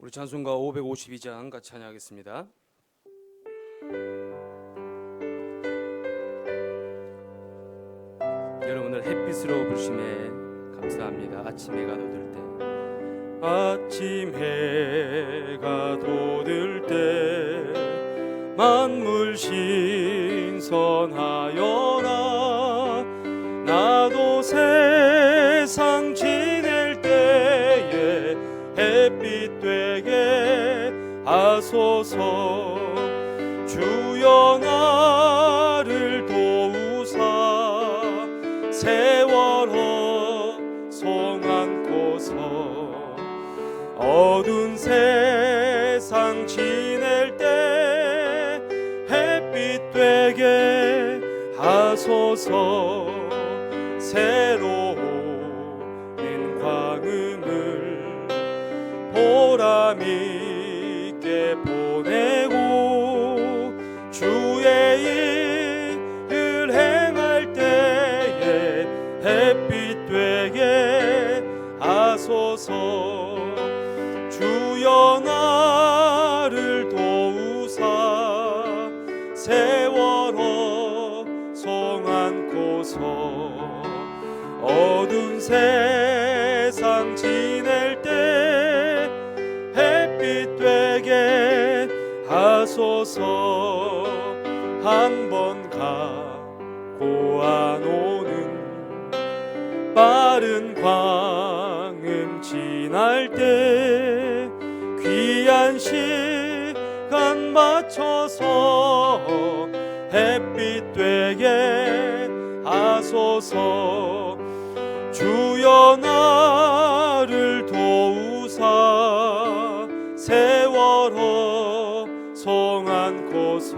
우리 찬송가 552장 같이 찬양하겠습니다. 여러분들 햇빛으로 부르심에 감사합니다. 아침 해가 돋을 때, 아침 해가 돋을 때 만물 신선하여라. 나도 세상 지낼 때에 햇빛 되게 하소서. 주여 나를 도우사 세월호 송 안고서 어두운 세상 지낼 때 햇빛 되게 하소서. 새로운 광음을 보람 있게 보내고 주의 일을 행할 때에 햇빛 되게 하소서. 주여 나를 도우사 세월호 송 안고서 어두운 세상 지낼 때 햇빛 되게 하소서. 한 번 가고 안 오는 빠른 광음 지날 때 귀한 시간 맞춰서 햇빛 되게 하소서. 주여 나를 도우사 세월호 송 안고서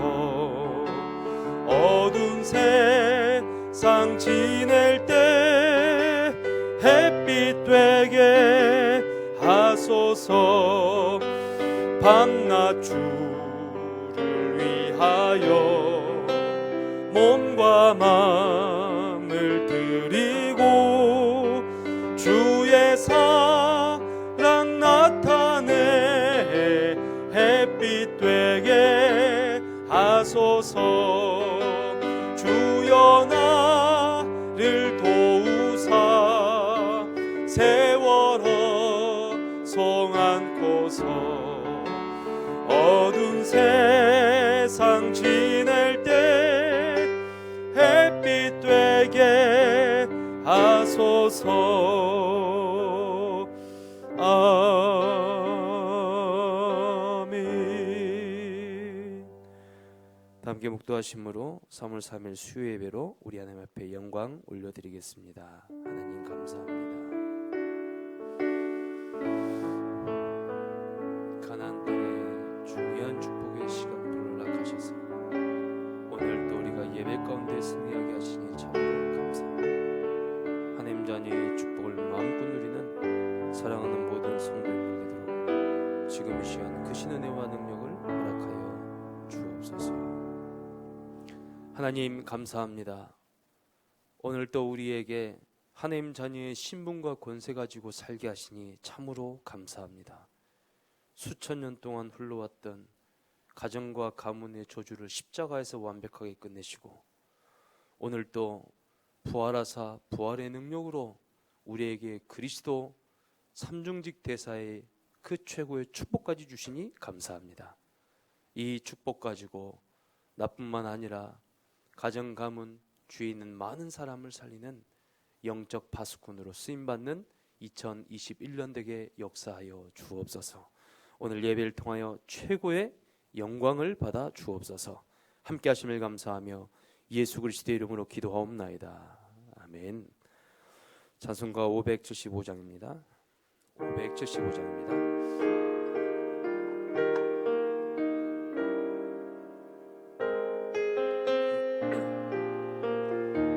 어두운 세상 지낼 때 햇빛 되게 하소서. 밤낮 주를 위하여 몸과 마음을 드리고 주의 사랑 나타내 햇빛 되게 하소서. 주여 나를 도우사 세월호 송 안고서 어두운 세상 지낼 때 햇빛 되게 하소서. 아멘. 함께 묵도하심으로 3월 3일 수요 예배로 우리 하나님 앞에 영광 올려드리겠습니다. 하나님 감사합니다. 가나안 땅에 중요한 축복의 시간표를 허락하셔서 오늘도 우리가 예배 가운데 승리하게 하시니 참으로 감사합니다. 하나님 자녀의 축복을 마음껏 누리는 사랑하는 모든 성도님들 되도록 지금 이 시간 크신 은혜와 능력을 허락하여 주옵소서. 하나님 감사합니다. 오늘도 우리에게 하나님 자녀의 신분과 권세 가지고 살게 하시니 참으로 감사합니다. 수천 년 동안 흘러왔던 가정과 가문의 저주를 십자가에서 완벽하게 끝내시고 오늘도 부활하사 부활의 능력으로 우리에게 그리스도 삼중직 대사의 그 최고의 축복까지 주시니 감사합니다. 이 축복 가지고 나뿐만 아니라 가정 가문 주위에 있는 많은 사람을 살리는 영적 파수꾼으로 쓰임받는 2021년 되게 역사하여 주옵소서. 오늘 예배를 통하여 최고의 영광을 받아 주옵소서. 함께 하심을 감사하며 예수 그리스도의 이름으로 기도하옵나이다. 아멘. 찬송가 575장입니다. 575장입니다.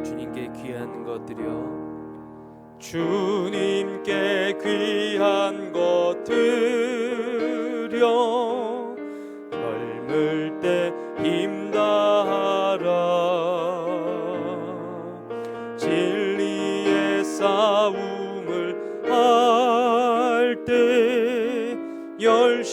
주님께 귀한 것들이여 주님께 귀한 것들여 젊을 때 힘다하라. 진리의 싸움을 할 때 열심히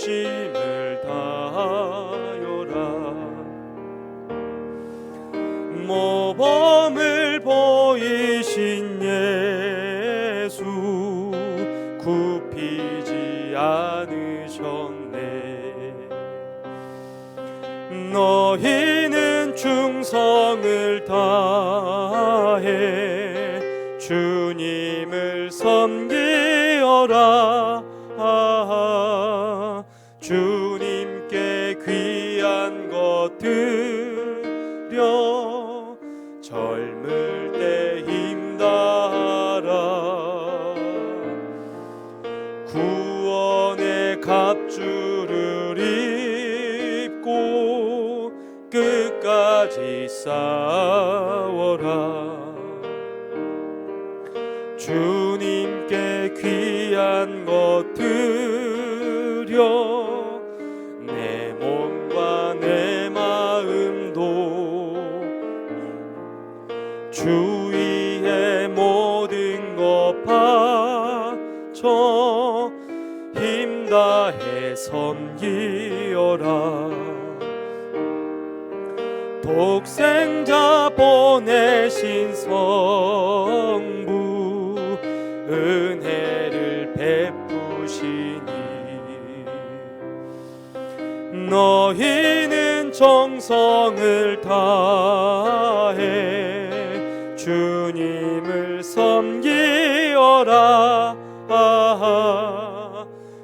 주님을 섬기어라. 주님께 귀한 것 드려 젊을 때 힘다하라. 구원의 갑주를 입고 끝까지 싸워라. 주님께 귀한 것 드려 내 몸과 내 마음도 주 위에 모든 것 바쳐 힘다해 섬기어라. 독생자 보내신 성부 은혜를 베푸시니 너희는 정성을 다해 주님을 섬기어라.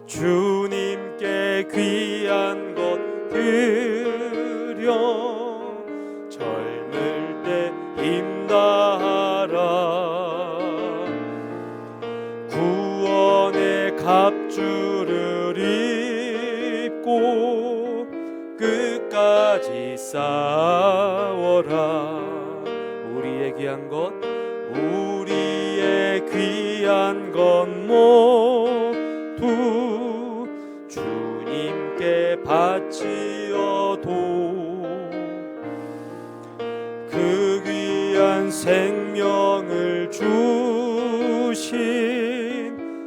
주님께 귀한 것 드려 젊을 때 힘다하라. 구원의 갑주를 입고 끝까지 싸워라. 우리의 귀한 것, 우리의 귀한 것 모두 주님께 바치어도 그 귀한 생명을 주신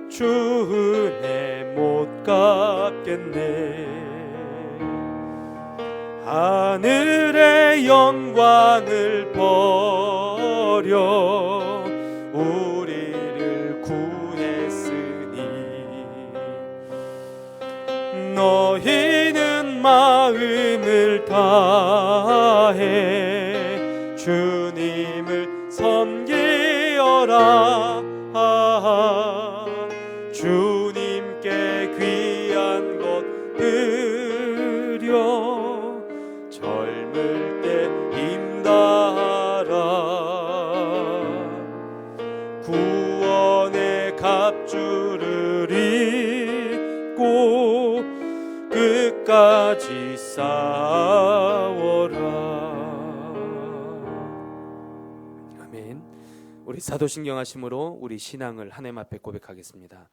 주 은혜 못 갚겠네. 하늘의 영광을 버려 우리를 구했으니 너희는 마음을 다해 주님을 섬기어라. 주님께 귀한 것 드려 젊을 때 힘다하라. 구원의 갑주를 입고 끝까지 싸워라. 아멘. 우리 사도신경 하심으로 우리 신앙을 하나님 앞에 고백하겠습니다.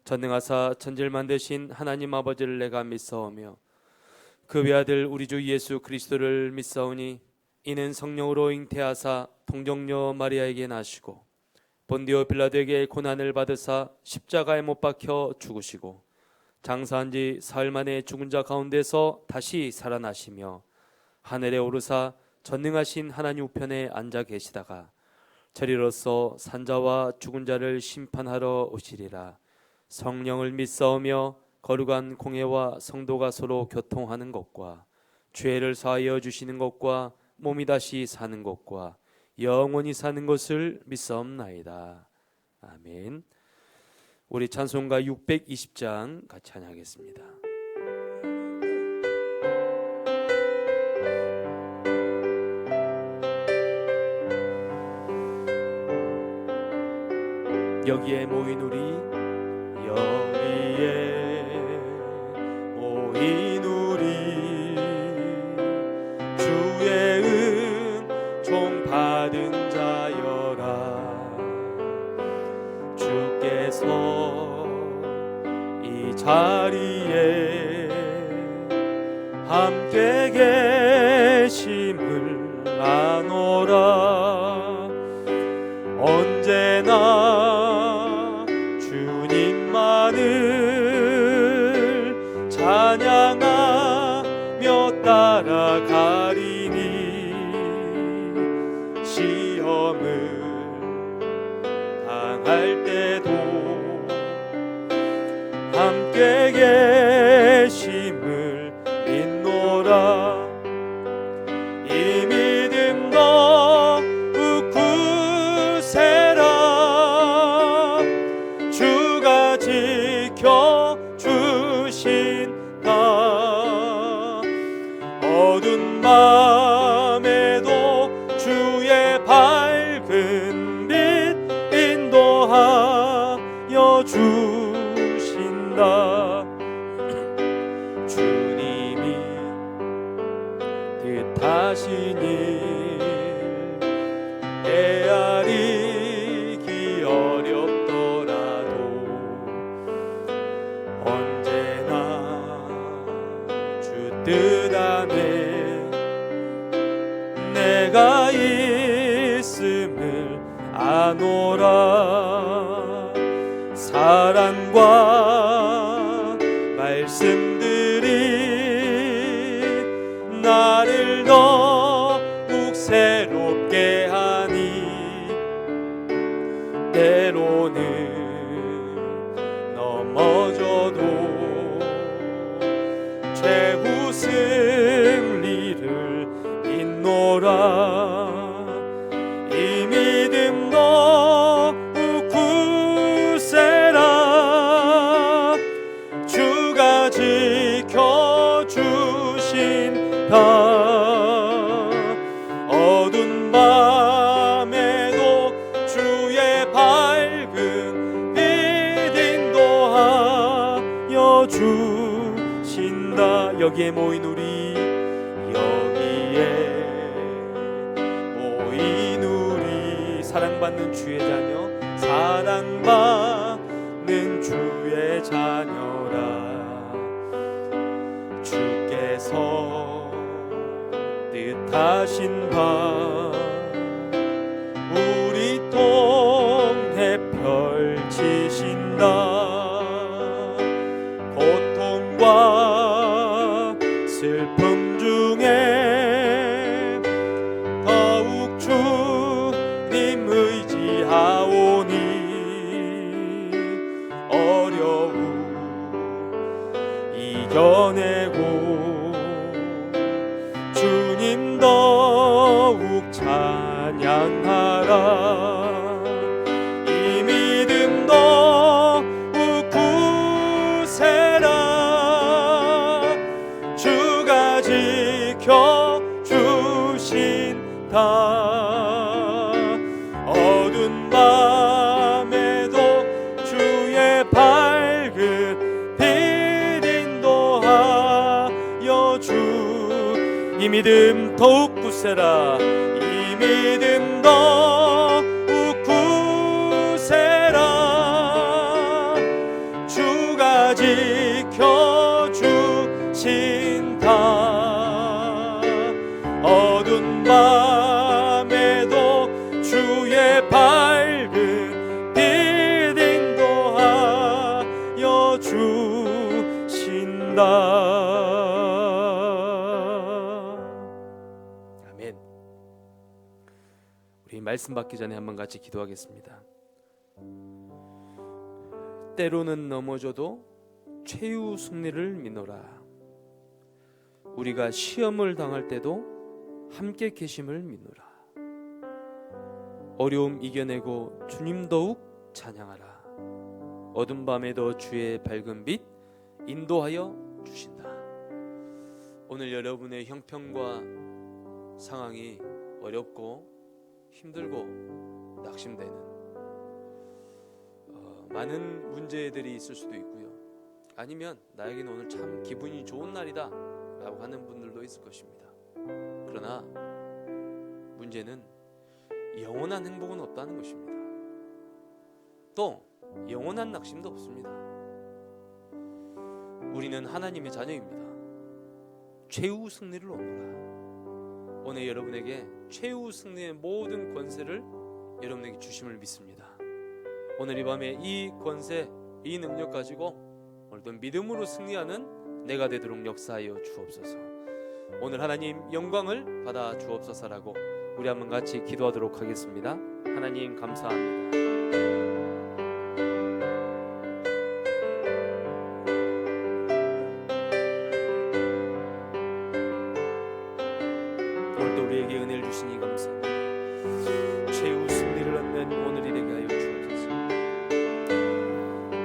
전능하사 천지를 되신 하나님 아버지를 내가 믿사오며 그 외아들 우리 주 예수 그리스도를 믿사오니 이는 성령으로 잉태하사 동정녀 마리아에게 나시고 본디오 빌라도에게 고난을 받으사 십자가에 못 박혀 죽으시고 장사한 지 사흘 만에 죽은 자 가운데서 다시 살아나시며 하늘에 오르사 전능하신 하나님 우편에 앉아 계시다가 저리로서 산자와 죽은 자를 심판하러 오시리라. 성령을 믿사오며 거룩한 공회와 성도가 서로 교통하는 것과 죄를 사하여 주시는 것과 몸이 다시 사는 것과 영원히 사는 것을 믿사옵나이다. 아멘. 우리 찬송가 620장 같이 찬양하겠습니다. 여기에 모인 우리 주의 은총 받은 자여라. 주께서 이 자리에 함께 계심을 아노라. 언제나 주님만을 찬양하며 따라가리니 시험을 당할 때도 함께 계심을 믿노라. 이 믿음 더욱 굳세라. 가노라. 사랑과 말씀들이 나를 더욱 새롭게 하니 때로는 넘어져도 최후 승리를 잇노라. 이 믿음 더욱 굳세라. 주가 지켜주신다. 어두운 밤에도 주의 밝은 빛 인도하여 주신다. 여기에 모인 우리, 여기에 모인 우리, 사랑받는 주의 자녀, 사랑받는 주의 자녀라. 주께서 뜻하신 바 우리 통해 펼치신다. 고통과 슬픔 중에 더욱 주님 의지하오니 어려움 이겨내고 주님 더욱 찬양하라. 이 믿음 더욱 굳세라. 주가 지켜주신다. 어두운 밤에도 주의 밝은 빛 인도하여 이 믿음 더욱 굳세라. 이 믿음 더욱 굳세라. 주가 지켜주신다. 어두운 밤에도 주의 밝은 빛 인도하여 주신다. 우리 말씀 받기 전에 한번 같이 기도하겠습니다. 때로는 넘어져도 최후 승리를 믿노라. 우리가 시험을 당할 때도 함께 계심을 믿노라. 어려움 이겨내고 주님 더욱 찬양하라. 어두운 밤에도 주의 밝은 빛 인도하여 주신다. 오늘 여러분의 형편과 상황이 어렵고 힘들고 낙심되는 많은 문제들이 있을 수도 있고요. 아니면 나에게는 오늘 참 기분이 좋은 날이다 라고 하는 분들도 있을 것입니다. 그러나 문제는 영원한 행복은 없다는 것입니다. 또 영원한 낙심도 없습니다. 우리는 하나님의 자녀입니다. 최후 승리를 얻노라. 오늘 여러분에게 최후 승리의 모든 권세를 여러분에게 주심을 믿습니다. 오늘 이 밤에 이 권세, 이 능력 가지고 오늘도 믿음으로 승리하는 내가 되도록 역사하여 주옵소서. 오늘 하나님 영광을 받아 주옵소서라고 우리 한번 같이 기도하도록 하겠습니다. 하나님 감사합니다. 오늘도 우리에게 은혜를 주시니 감사합니다. 최후 승리를 얻는 오늘이 되게 하여 주옵소서.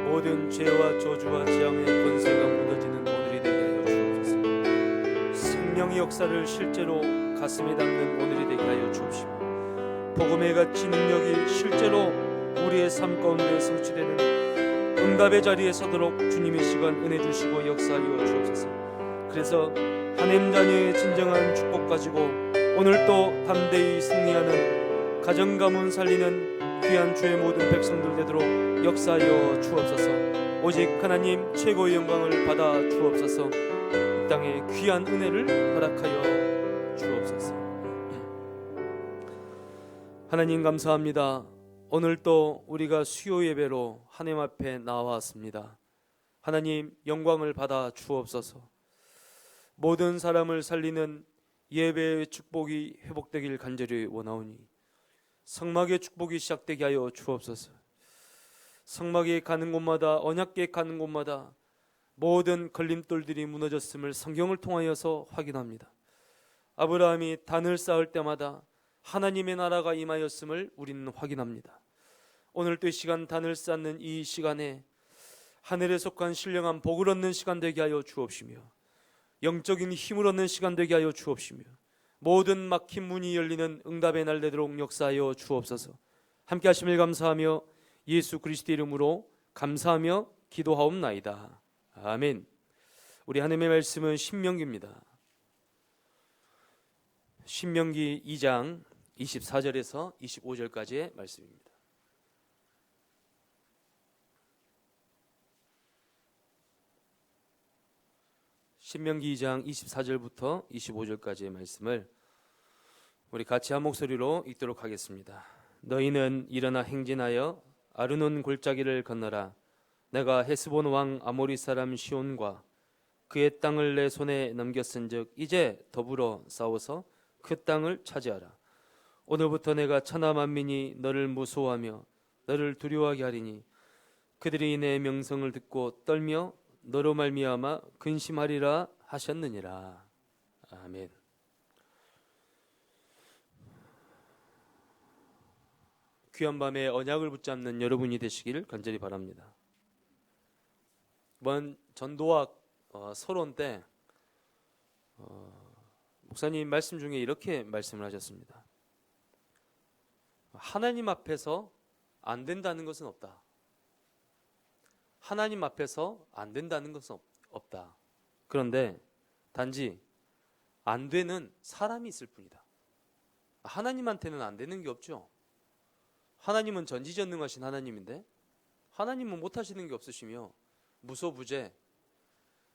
모든 죄와 저주와 재앙의 권세가 무너지는 오늘이 되게 하여 주옵소서. 성령의 역사를 실제로 가슴에 담는 오늘이 되게 하여 주옵시고, 복음의 가치 능력이 실제로 우리의 삶 가운데 성취되는 응답의 자리에 서도록 주님의 시간 은혜 주시고 역사하여 주옵소서. 그래서 하나님 자녀의 진정한 축복 가지고 오늘도 담대히 승리하는 가정 가문 살리는 귀한 주의 모든 백성들 되도록 역사하여 주옵소서. 오직 하나님 최고의 영광을 받아 주옵소서. 이 땅에 귀한 은혜를 허락하여 주옵소서. 하나님 감사합니다. 오늘 또 우리가 수요 예배로 하나님 앞에 나왔습니다. 하나님 영광을 받아 주옵소서. 모든 사람을 살리는 예배의 축복이 회복되길 간절히 원하오니 성막의 축복이 시작되게 하여 주옵소서. 성막에 가는 곳마다, 언약궤에 가는 곳마다 모든 걸림돌들이 무너졌음을 성경을 통하여서 확인합니다. 아브라함이 단을 쌓을 때마다 하나님의 나라가 임하였음을 우리는 확인합니다. 오늘 또 이 시간 단을 쌓는 이 시간에 하늘에 속한 신령한 복을 얻는 시간 되게 하여 주옵시며, 영적인 힘을 얻는 시간 되게 하여 주옵시며, 모든 막힌 문이 열리는 응답의 날 되도록 역사하여 주옵소서. 함께 하심을 감사하며 예수 그리스도의 이름으로 감사하며 기도하옵나이다. 아멘. 우리 하나님의 말씀은 신명기입니다. 신명기 2장 24절에서 25절까지의 말씀입니다. 신명기 2장 24절부터 25절까지의 말씀을 우리 같이 한 목소리로 읽도록 하겠습니다. 너희는 일어나 행진하여 아르논 골짜기를 건너라. 내가 헤스본 왕 아모리 사람 시온과 그의 땅을 내 손에 넘겼은즉 이제 더불어 싸워서 그 땅을 차지하라. 오늘부터 내가 천하 만민이 너를 무서워하며 너를 두려워하게 하리니 그들이 내 명성을 듣고 떨며 너로 말미암아 근심하리라 하셨느니라. 아멘. 귀한 밤에 언약을 붙잡는 여러분이 되시길 간절히 바랍니다. 이번 전도학 서론 때 목사님 말씀 중에 이렇게 말씀을 하셨습니다. 하나님 앞에서 안 된다는 것은 없다. 하나님 앞에서 안 된다는 것은 없다. 그런데 단지 안 되는 사람이 있을 뿐이다. 하나님한테는 안 되는 게 없죠. 하나님은 전지전능하신 하나님인데 하나님은 못하시는 게 없으시며 무소부재,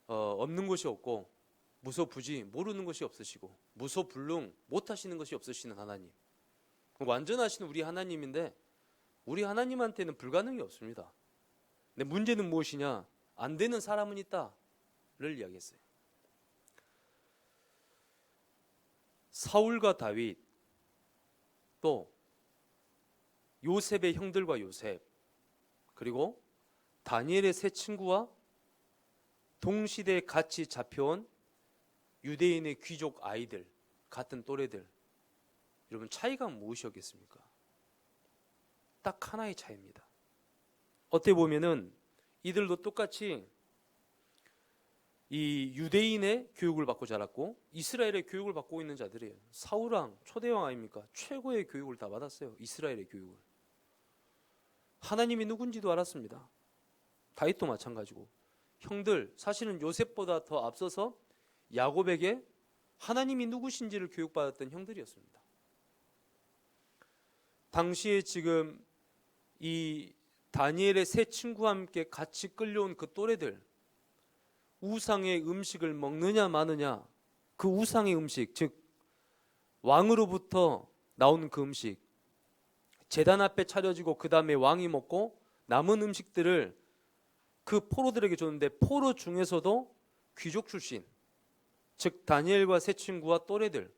없는 것이 없고 무소부지, 모르는 것이 없으시고 무소불능, 못하시는 것이 없으시는 하나님, 완전하신 우리 하나님인데 우리 하나님한테는 불가능이 없습니다. 근데 문제는 무엇이냐? 안 되는 사람은 있다를 이야기했어요. 사울과 다윗, 또 요셉의 형들과 요셉, 그리고 다니엘의 세 친구와 동시대에 같이 잡혀온 유대인의 귀족 아이들, 같은 또래들, 여러분 차이가 무엇이었겠습니까? 딱 하나의 차이입니다. 어떻게 보면은 이들도 똑같이 이 유대인의 교육을 받고 자랐고 이스라엘의 교육을 받고 있는 자들이에요. 사울왕, 초대왕 아닙니까? 최고의 교육을 다 받았어요. 이스라엘의 교육을. 하나님이 누군지도 알았습니다. 다윗도 마찬가지고. 형들, 사실은 요셉보다 더 앞서서 야곱에게 하나님이 누구신지를 교육받았던 형들이었습니다. 당시에 지금 이 다니엘의 세 친구와 함께 같이 끌려온 그 또래들, 우상의 음식을 먹느냐 마느냐, 그 우상의 음식, 즉 왕으로부터 나온 그 음식, 제단 앞에 차려지고 그 다음에 왕이 먹고 남은 음식들을 그 포로들에게 줬는데, 포로 중에서도 귀족 출신, 즉 다니엘과 세 친구와 또래들,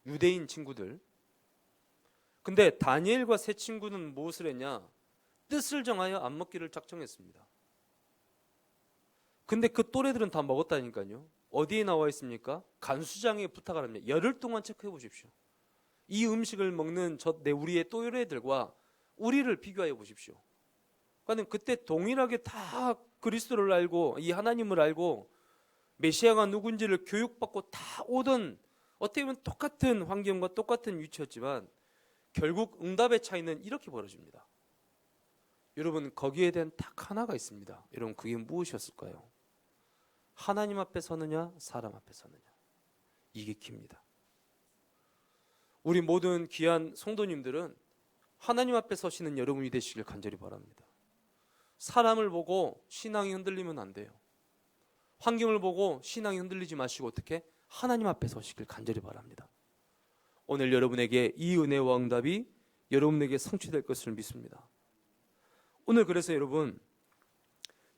유대인 친구들. 근데 다니엘과 세 친구는 무엇을 했냐? 뜻을 정하여 안 먹기를 작정했습니다. 근데 그 또래들은 다 먹었다니까요. 어디에 나와 있습니까? 간수장에 부탁을 합니다. 열흘 동안 체크해 보십시오. 이 음식을 먹는 우리의 또래들과 우리를 비교해 보십시오. 그러니까 그때 동일하게 다 그리스도를 알고 이 하나님을 알고 메시아가 누군지를 교육받고 다 오던, 어떻게 보면 똑같은 환경과 똑같은 위치였지만 결국 응답의 차이는 이렇게 벌어집니다. 여러분, 거기에 대한 딱 하나가 있습니다. 여러분, 그게 무엇이었을까요? 하나님 앞에 서느냐, 사람 앞에 서느냐. 이게 킵니다. 우리 모든 귀한 성도님들은 하나님 앞에 서시는 여러분이 되시길 간절히 바랍니다. 사람을 보고 신앙이 흔들리면 안 돼요. 환경을 보고 신앙이 흔들리지 마시고 어떻게? 하나님 앞에 서시길 간절히 바랍니다. 오늘 여러분에게 이 은혜와 응답이 여러분에게 성취될 것을 믿습니다. 오늘 그래서 여러분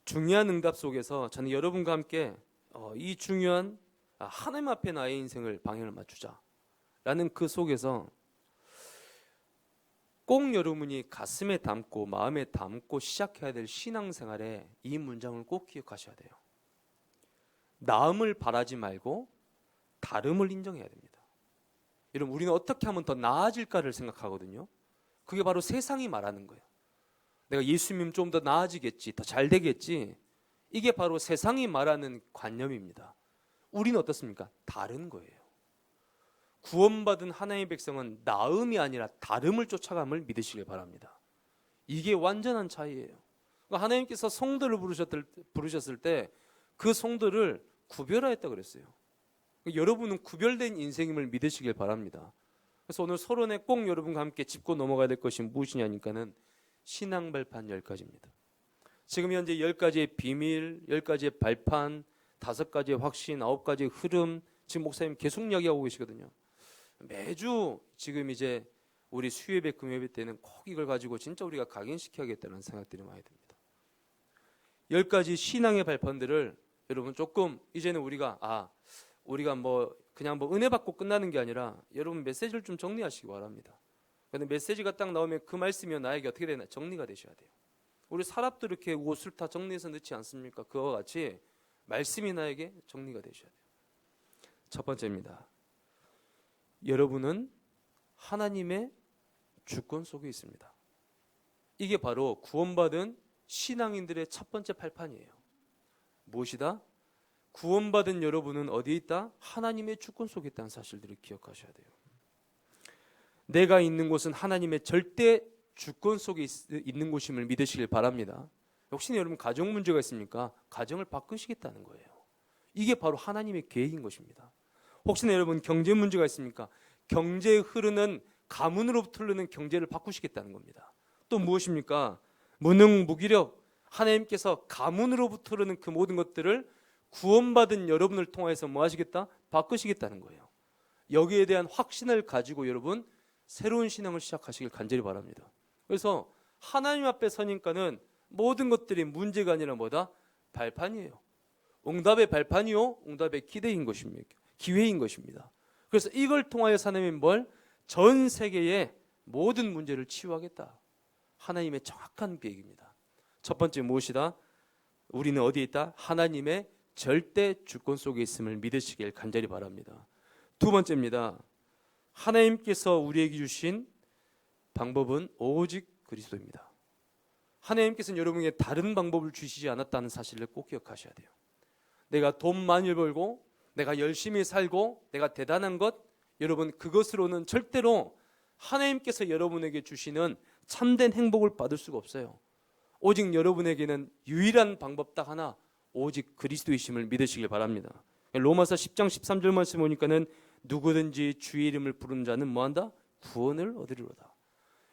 중요한 응답 속에서 저는 여러분과 함께 이 중요한 하나님 앞에 나의 인생을 방향을 맞추자라는 그 속에서 꼭 여러분이 가슴에 담고 마음에 담고 시작해야 될 신앙생활에 이 문장을 꼭 기억하셔야 돼요. 나음을 바라지 말고 다름을 인정해야 됩니다. 여러분 우리는 어떻게 하면 더 나아질까를 생각하거든요. 그게 바로 세상이 말하는 거예요. 내가 예수 믿으면 좀 더 나아지겠지, 더 잘 되겠지. 이게 바로 세상이 말하는 관념입니다. 우리는 어떻습니까? 다른 거예요. 구원받은 하나님의 백성은 나음이 아니라 다름을 쫓아감을 믿으시길 바랍니다. 이게 완전한 차이예요. 그러니까 하나님께서 성도를 부르셨을 때 그 성도를 구별하였다 그랬어요. 그러니까 여러분은 구별된 인생임을 믿으시길 바랍니다. 그래서 오늘 서론에 꼭 여러분과 함께 짚고 넘어가야 될 것이 무엇이냐니까는 신앙 발판 10가지입니다. 지금 현재 10가지의 비밀, 10가지의 발판, 5가지의 확신, 9가지의 흐름 지금 목사님 계속 이야기하고 계시거든요. 매주 지금 이제 우리 수요예배 금요예배 때는 꼭 이걸 가지고 진짜 우리가 각인시켜야겠다는 생각들이 많이 듭니다. 10가지 신앙의 발판들을 여러분 조금 이제는 우리가 그냥 은혜 받고 끝나는 게 아니라 여러분 메시지를 좀 정리하시기 바랍니다. 근데 메시지가 딱 나오면 그 말씀이 나에게 어떻게 되나 정리가 되셔야 돼요. 우리 사람도 이렇게 옷을 다 정리해서 넣지 않습니까? 그와 같이 말씀이 나에게 정리가 되셔야 돼요. 첫 번째입니다. 여러분은 하나님의 주권 속에 있습니다. 이게 바로 구원받은 신앙인들의 첫 번째 발판이에요. 무엇이다? 구원받은 여러분은 어디에 있다? 하나님의 주권 속에 있다는 사실들을 기억하셔야 돼요. 내가 있는 곳은 하나님의 절대 주권 속에 있는 곳임을 믿으시길 바랍니다. 혹시 여러분 가정 문제가 있습니까? 가정을 바꾸시겠다는 거예요. 이게 바로 하나님의 계획인 것입니다. 혹시나 여러분 경제 문제가 있습니까? 경제에 흐르는 가문으로부터 흐르는 경제를 바꾸시겠다는 겁니다. 또 무엇입니까? 무능 무기력, 하나님께서 가문으로부터 흐르는 그 모든 것들을 구원받은 여러분을 통해서 뭐 하시겠다? 바꾸시겠다는 거예요. 여기에 대한 확신을 가지고 여러분 새로운 신앙을 시작하시길 간절히 바랍니다. 그래서 하나님 앞에 서니까는 모든 것들이 문제가 아니라 뭐다? 발판이에요. 응답의 발판이요, 응답의 기대인 것입니다. 기회인 것입니다. 그래서 이걸 통하여 하나님은 전 세계의 모든 문제를 치유하겠다. 하나님의 정확한 계획입니다. 첫 번째 무엇이다? 우리는 어디에 있다? 하나님의 절대 주권 속에 있음을 믿으시길 간절히 바랍니다. 두 번째입니다. 하나님께서 우리에게 주신 방법은 오직 그리스도입니다. 하나님께서는 여러분에게 다른 방법을 주시지 않았다는 사실을 꼭 기억하셔야 돼요. 내가 돈 많이 벌고 내가 열심히 살고 내가 대단한 것, 여러분 그것으로는 절대로 하나님께서 여러분에게 주시는 참된 행복을 받을 수가 없어요. 오직 여러분에게는 유일한 방법 딱 하나, 오직 그리스도이심을 믿으시길 바랍니다. 로마서 10장 13절 말씀 보니까는 누구든지 주의 이름을 부르는 자는 뭐한다? 구원을 얻으리로다.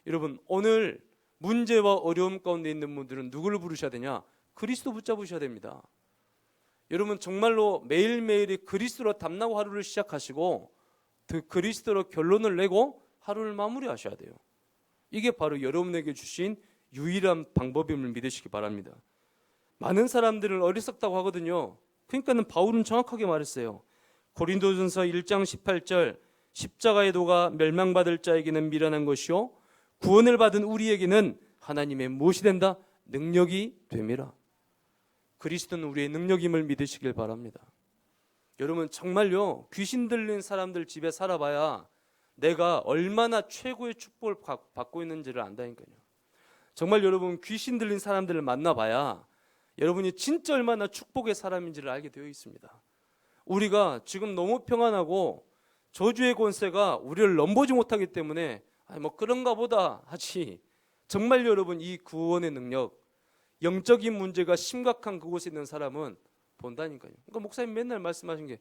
여러분 오늘 문제와 어려움 가운데 있는 분들은 누구를 부르셔야 되냐? 그리스도 붙잡으셔야 됩니다. 여러분 정말로 매일매일이 그리스도로 담나고 하루를 시작하시고 그 그리스도로 결론을 내고 하루를 마무리하셔야 돼요. 이게 바로 여러분에게 주신 유일한 방법임을 믿으시기 바랍니다. 많은 사람들은 어리석다고 하거든요. 그러니까는 바울은 정확하게 말했어요. 고린도전서 1장 18절 십자가의 도가 멸망받을 자에게는 미련한 것이요 구원을 받은 우리에게는 하나님의 무엇이 된다? 능력이 됨이라. 그리스도는 우리의 능력임을 믿으시길 바랍니다. 여러분 정말요 귀신 들린 사람들 집에 살아봐야 내가 얼마나 최고의 축복을 받고 있는지를 안다니까요. 정말 여러분 귀신 들린 사람들을 만나봐야 여러분이 진짜 얼마나 축복의 사람인지를 알게 되어 있습니다. 우리가 지금 너무 평안하고 저주의 권세가 우리를 넘보지 못하기 때문에 뭐 그런가 보다 하지, 정말 여러분 이 구원의 능력, 영적인 문제가 심각한 그곳에 있는 사람은 본다니까요. 그러니까 목사님 맨날 말씀하신 게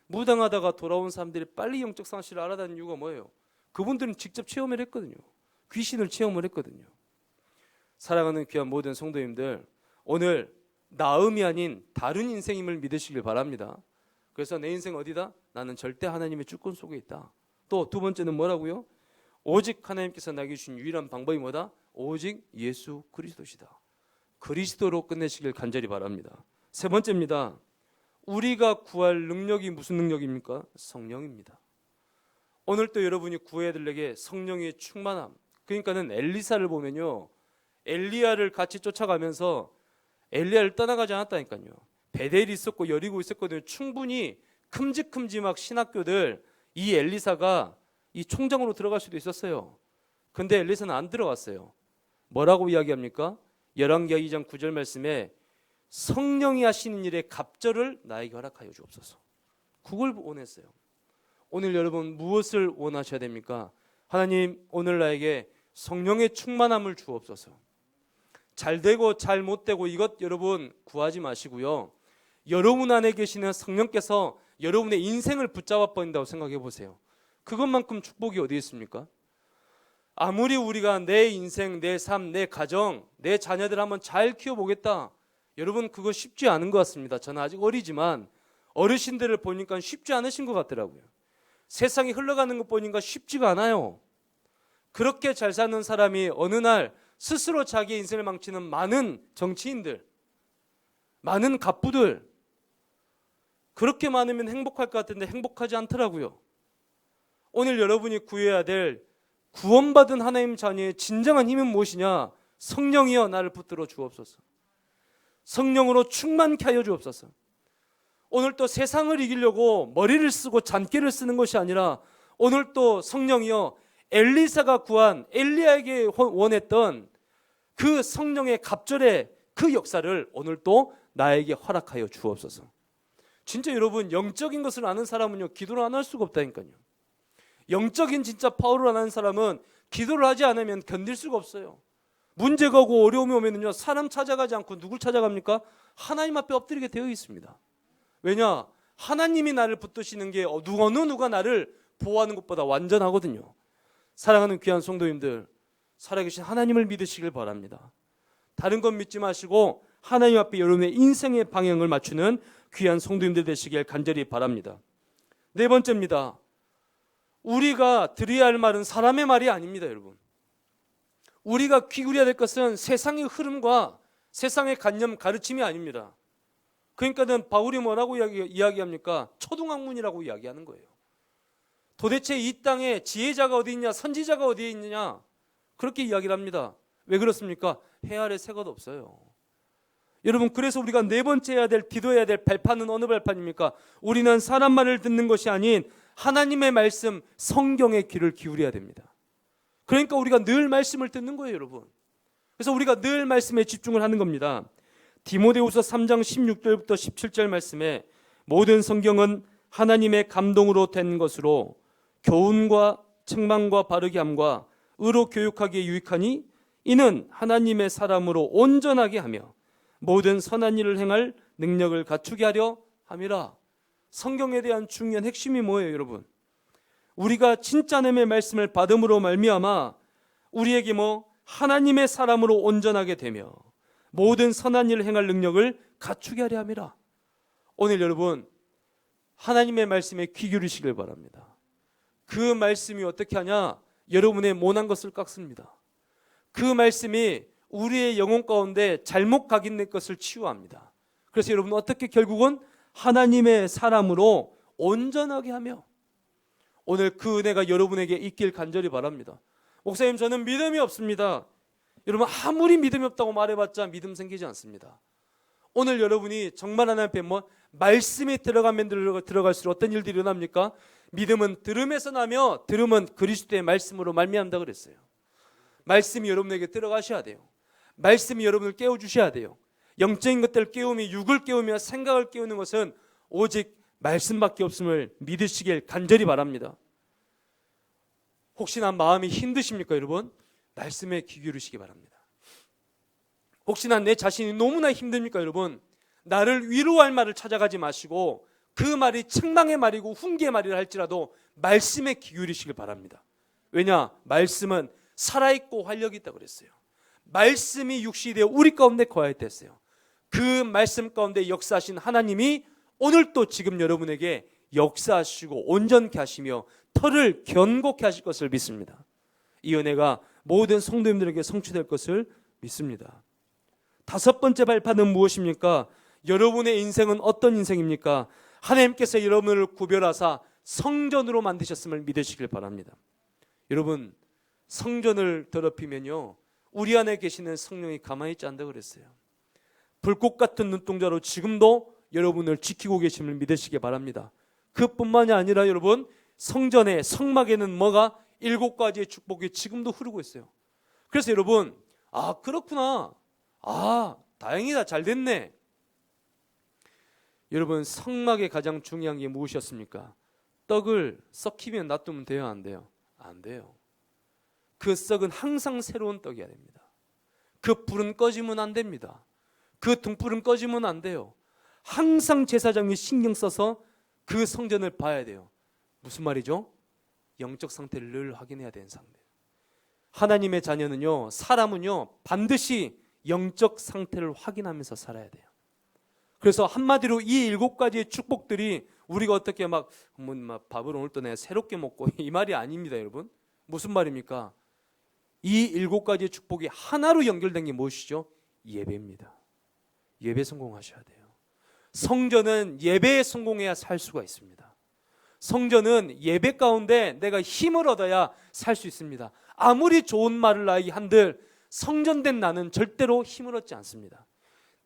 무당하다가 돌아온 사람들이 빨리 영적 상실을 알아다니는 이유가 뭐예요? 그분들은 직접 체험을 했거든요. 귀신을 체험을 했거든요. 사랑하는 귀한 모든 성도님들, 오늘 나음이 아닌 다른 인생임을 믿으시길 바랍니다. 그래서 내 인생 어디다? 나는 절대 하나님의 주권 속에 있다. 또 두 번째는 뭐라고요? 오직 하나님께서 나에게 주신 유일한 방법이 뭐다? 오직 예수 그리스도시다. 그리스도로 끝내시길 간절히 바랍니다. 세 번째입니다. 우리가 구할 능력이 무슨 능력입니까? 성령입니다. 오늘 또 여러분이 구해야 될 내게 성령의 충만함. 그러니까는 엘리사를 보면요, 엘리야를 같이 쫓아가면서 엘리야를 떠나가지 않았다니까요. 베델이 있었고 여리고 있었거든요. 충분히 큼직큼직한 신학교들 이 엘리사가 이 총장으로 들어갈 수도 있었어요. 근데 엘리사는 안 들어갔어요. 뭐라고 이야기합니까? 열왕기하 2장 9절 말씀에 성령이 하시는 일의 갑절을 나에게 허락하여 주옵소서. 그걸 원했어요. 오늘 여러분 무엇을 원하셔야 됩니까? 하나님, 오늘 나에게 성령의 충만함을 주옵소서. 잘 되고 잘 못 되고 이것 여러분 구하지 마시고요. 여러분 안에 계시는 성령께서 여러분의 인생을 붙잡아 버린다고 생각해 보세요. 그것만큼 축복이 어디 있습니까? 아무리 우리가 내 인생, 내 삶, 내 가정, 내 자녀들 한번 잘 키워보겠다. 여러분 그거 쉽지 않은 것 같습니다. 저는 아직 어리지만 어르신들을 보니까 쉽지 않으신 것 같더라고요. 세상이 흘러가는 것 보니까 쉽지가 않아요. 그렇게 잘 사는 사람이 어느 날 스스로 자기의 인생을 망치는 많은 정치인들, 많은 갑부들, 그렇게 많으면 행복할 것 같은데 행복하지 않더라고요. 오늘 여러분이 구해야 될 구원받은 하나님 자녀의 진정한 힘은 무엇이냐? 성령이여 나를 붙들어 주옵소서. 성령으로 충만케 하여 주옵소서. 오늘 또 세상을 이기려고 머리를 쓰고 잔꾀를 쓰는 것이 아니라 오늘 또 성령이여 엘리사가 구한 엘리야에게 원했던 그 성령의 갑절의 그 역사를 오늘 또 나에게 허락하여 주옵소서. 진짜 여러분 영적인 것을 아는 사람은요 기도를 안 할 수가 없다니까요. 영적인 진짜 파워를 아는 사람은 기도를 하지 않으면 견딜 수가 없어요. 문제가 오고 어려움이 오면요 사람 찾아가지 않고 누굴 찾아갑니까? 하나님 앞에 엎드리게 되어 있습니다. 왜냐? 하나님이 나를 붙드시는 게 어느 누가 나를 보호하는 것보다 완전하거든요. 사랑하는 귀한 성도님들, 살아계신 하나님을 믿으시길 바랍니다. 다른 건 믿지 마시고 하나님 앞에 여러분의 인생의 방향을 맞추는 귀한 성도님들 되시길 간절히 바랍니다. 네 번째입니다. 우리가 드려야 할 말은 사람의 말이 아닙니다. 여러분, 우리가 귀구려야 될 것은 세상의 흐름과 세상의 관념 가르침이 아닙니다. 그러니까는 바울이 뭐라고 이야기합니까? 초등학문이라고 이야기하는 거예요. 도대체 이 땅에 지혜자가 어디 있냐, 선지자가 어디에 있느냐, 그렇게 이야기를 합니다. 왜 그렇습니까? 해 아래 새가 없어요. 여러분, 그래서 우리가 네 번째 해야 될, 기도해야 될 발판은 어느 발판입니까? 우리는 사람 말을 듣는 것이 아닌 하나님의 말씀, 성경에 귀를 기울여야 됩니다. 그러니까 우리가 늘 말씀을 듣는 거예요, 여러분. 그래서 우리가 늘 말씀에 집중을 하는 겁니다. 디모데후서 3장 16절부터 17절 말씀에 모든 성경은 하나님의 감동으로 된 것으로 교훈과 책망과 바르게 함과 의로 교육하기에 유익하니 이는 하나님의 사람으로 온전하게 하며 모든 선한 일을 행할 능력을 갖추게 하려 함이라. 성경에 대한 중요한 핵심이 뭐예요, 여러분? 우리가 진짜 하나님의 말씀을 받음으로 말미암아 우리에게 하나님의 사람으로 온전하게 되며 모든 선한 일을 행할 능력을 갖추게 하려 함이라. 오늘 여러분 하나님의 말씀에 귀 기울이시길 바랍니다. 그 말씀이 어떻게 하냐? 여러분의 모난 것을 깎습니다. 그 말씀이 우리의 영혼 가운데 잘못 각인된 것을 치유합니다. 그래서 여러분 어떻게 결국은 하나님의 사람으로 온전하게 하며, 오늘 그 은혜가 여러분에게 있길 간절히 바랍니다. 목사님, 저는 믿음이 없습니다. 여러분, 아무리 믿음이 없다고 말해봤자 믿음 생기지 않습니다. 오늘 여러분이 정말 하나님 앞에 말씀이 들어가면 들어갈수록 어떤 일들이 일어납니까? 믿음은 들음에서 나며 들음은 그리스도의 말씀으로 말미암다 그랬어요. 말씀이 여러분에게 들어가셔야 돼요. 말씀이 여러분을 깨워주셔야 돼요. 영적인 것들을 깨우며 육을 깨우며 생각을 깨우는 것은 오직 말씀밖에 없음을 믿으시길 간절히 바랍니다. 혹시나 마음이 힘드십니까, 여러분? 말씀에 귀 기울이시기 바랍니다. 혹시나 내 자신이 너무나 힘듭니까, 여러분? 나를 위로할 말을 찾아가지 마시고 그 말이 책망의 말이고 훈계의 말이라 할지라도 말씀에 귀 기울이시길 바랍니다. 왜냐? 말씀은 살아있고 활력이 있다고 그랬어요. 말씀이 육신이 되어 우리 가운데 거하였댔어요. 그 말씀 가운데 역사하신 하나님이 오늘 또 지금 여러분에게 역사하시고 온전케 하시며 터를 견고케 하실 것을 믿습니다. 이 은혜가 모든 성도님들에게 성취될 것을 믿습니다. 다섯 번째 발판은 무엇입니까? 여러분의 인생은 어떤 인생입니까? 하나님께서 여러분을 구별하사 성전으로 만드셨음을 믿으시길 바랍니다. 여러분, 성전을 더럽히면요, 우리 안에 계시는 성령이 가만히 있지 않다고 그랬어요. 불꽃 같은 눈동자로 지금도 여러분을 지키고 계심을 믿으시기 바랍니다. 그뿐만이 아니라 여러분, 성전의 성막에는 뭐가? 7가지의 축복이 지금도 흐르고 있어요. 그래서 여러분, 그렇구나, 다행이다, 잘 됐네. 여러분, 성막의 가장 중요한 게 무엇이었습니까? 떡을 썩히면 놔두면 돼요, 안 돼요? 안 돼요. 그 썩은 항상 새로운 떡이어야 됩니다. 그 불은 꺼지면 안 됩니다. 그 등불은 꺼지면 안 돼요. 항상 제사장이 신경 써서 그 성전을 봐야 돼요. 무슨 말이죠? 영적 상태를 늘 확인해야 되는 상태. 하나님의 자녀는요, 사람은요, 반드시 영적 상태를 확인하면서 살아야 돼요. 그래서 한마디로 이 7가지의 축복들이 우리가 어떻게 막 밥을 오늘 또 내가 새롭게 먹고 이 말이 아닙니다, 여러분. 무슨 말입니까? 이 7가지의 축복이 하나로 연결된 게 무엇이죠? 예배입니다. 예배 성공하셔야 돼요. 성전은 예배에 성공해야 살 수가 있습니다. 성전은 예배 가운데 내가 힘을 얻어야 살 수 있습니다. 아무리 좋은 말을 나에게 한들 성전된 나는 절대로 힘을 얻지 않습니다.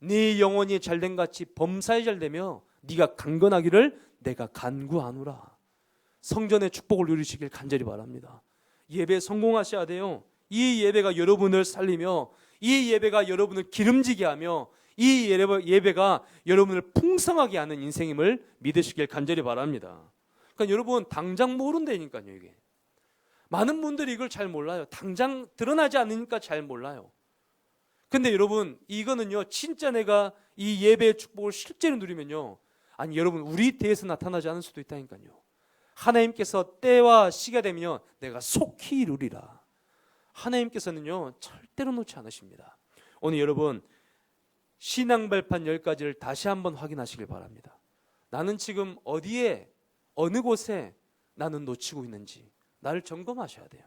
네 영혼이 잘된 같이 범사에 잘되며 네가 강건하기를 내가 간구하노라. 성전의 축복을 누리시길 간절히 바랍니다. 예배 성공하셔야 돼요. 이 예배가 여러분을 살리며, 이 예배가 여러분을 기름지게 하며, 이 예배가 여러분을 풍성하게 하는 인생임을 믿으시길 간절히 바랍니다. 그러니까 여러분, 당장 모른다니까요. 이게 많은 분들이 이걸 잘 몰라요. 당장 드러나지 않으니까 잘 몰라요. 근데 여러분, 이거는요, 진짜 내가 이 예배의 축복을 실제로 누리면요, 아니 여러분, 우리 때에서 나타나지 않을 수도 있다니까요. 하나님께서 때와 시가 되면 내가 속히 이루리라. 하나님께서는요, 절대로 놓지 않으십니다. 오늘 여러분, 신앙 발판 10가지를 다시 한번 확인하시길 바랍니다. 나는 지금 어디에, 어느 곳에 나는 놓치고 있는지 나를 점검하셔야 돼요.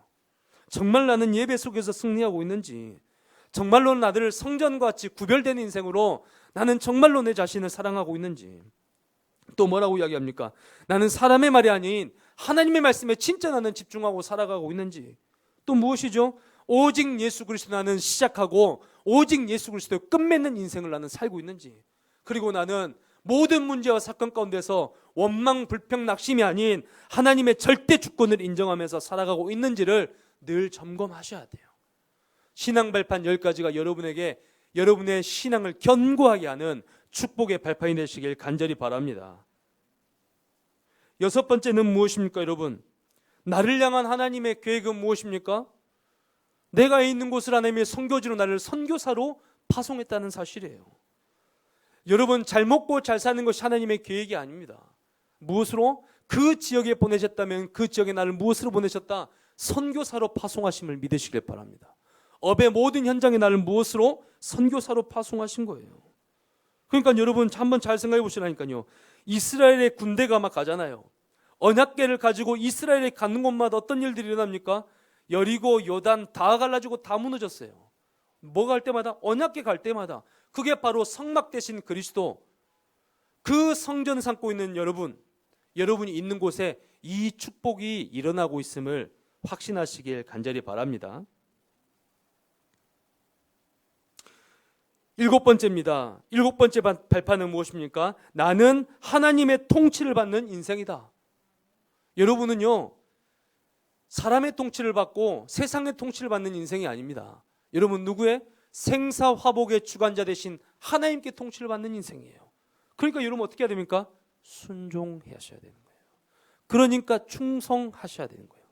정말 나는 예배 속에서 승리하고 있는지, 정말로 나를 성전과 같이 구별된 인생으로 나는 정말로 내 자신을 사랑하고 있는지, 또 뭐라고 이야기합니까? 나는 사람의 말이 아닌 하나님의 말씀에 진짜 나는 집중하고 살아가고 있는지, 또 무엇이죠? 오직 예수 그리스도 나는 시작하고 오직 예수 그리스도 끝맺는 인생을 나는 살고 있는지, 그리고 나는 모든 문제와 사건 가운데서 원망, 불평, 낙심이 아닌 하나님의 절대 주권을 인정하면서 살아가고 있는지를 늘 점검하셔야 돼요. 신앙 발판 10가지가 여러분에게 여러분의 신앙을 견고하게 하는 축복의 발판이 되시길 간절히 바랍니다. 6번째는 무엇입니까, 여러분? 나를 향한 하나님의 계획은 무엇입니까? 내가 있는 곳을 하나님의 선교지로 나를 선교사로 파송했다는 사실이에요. 여러분, 잘 먹고 잘 사는 것이 하나님의 계획이 아닙니다. 무엇으로? 그 지역에 보내셨다면 그 지역에 나를 무엇으로 보내셨다? 선교사로 파송하심을 믿으시길 바랍니다. 업의 모든 현장에 나를 무엇으로? 선교사로 파송하신 거예요. 그러니까 여러분, 한번 잘 생각해 보시라니까요. 이스라엘의 군대가 막 가잖아요. 언약궤를 가지고 이스라엘에 가는 곳마다 어떤 일들이 일어납니까? 여리고, 요단 다 갈라지고 다 무너졌어요. 뭐 갈 때마다? 언약궤 갈 때마다. 그게 바로 성막 대신 그리스도. 그 성전 삼고 있는 여러분이 있는 곳에 이 축복이 일어나고 있음을 확신하시길 간절히 바랍니다. 7번째입니다. 7번째 발판은 무엇입니까? 나는 하나님의 통치를 받는 인생이다. 여러분은요, 사람의 통치를 받고 세상의 통치를 받는 인생이 아닙니다. 여러분, 누구의? 생사화복의 주관자 되신 하나님께 통치를 받는 인생이에요. 그러니까 여러분 어떻게 해야 됩니까? 순종하셔야 되는 거예요. 그러니까 충성하셔야 되는 거예요.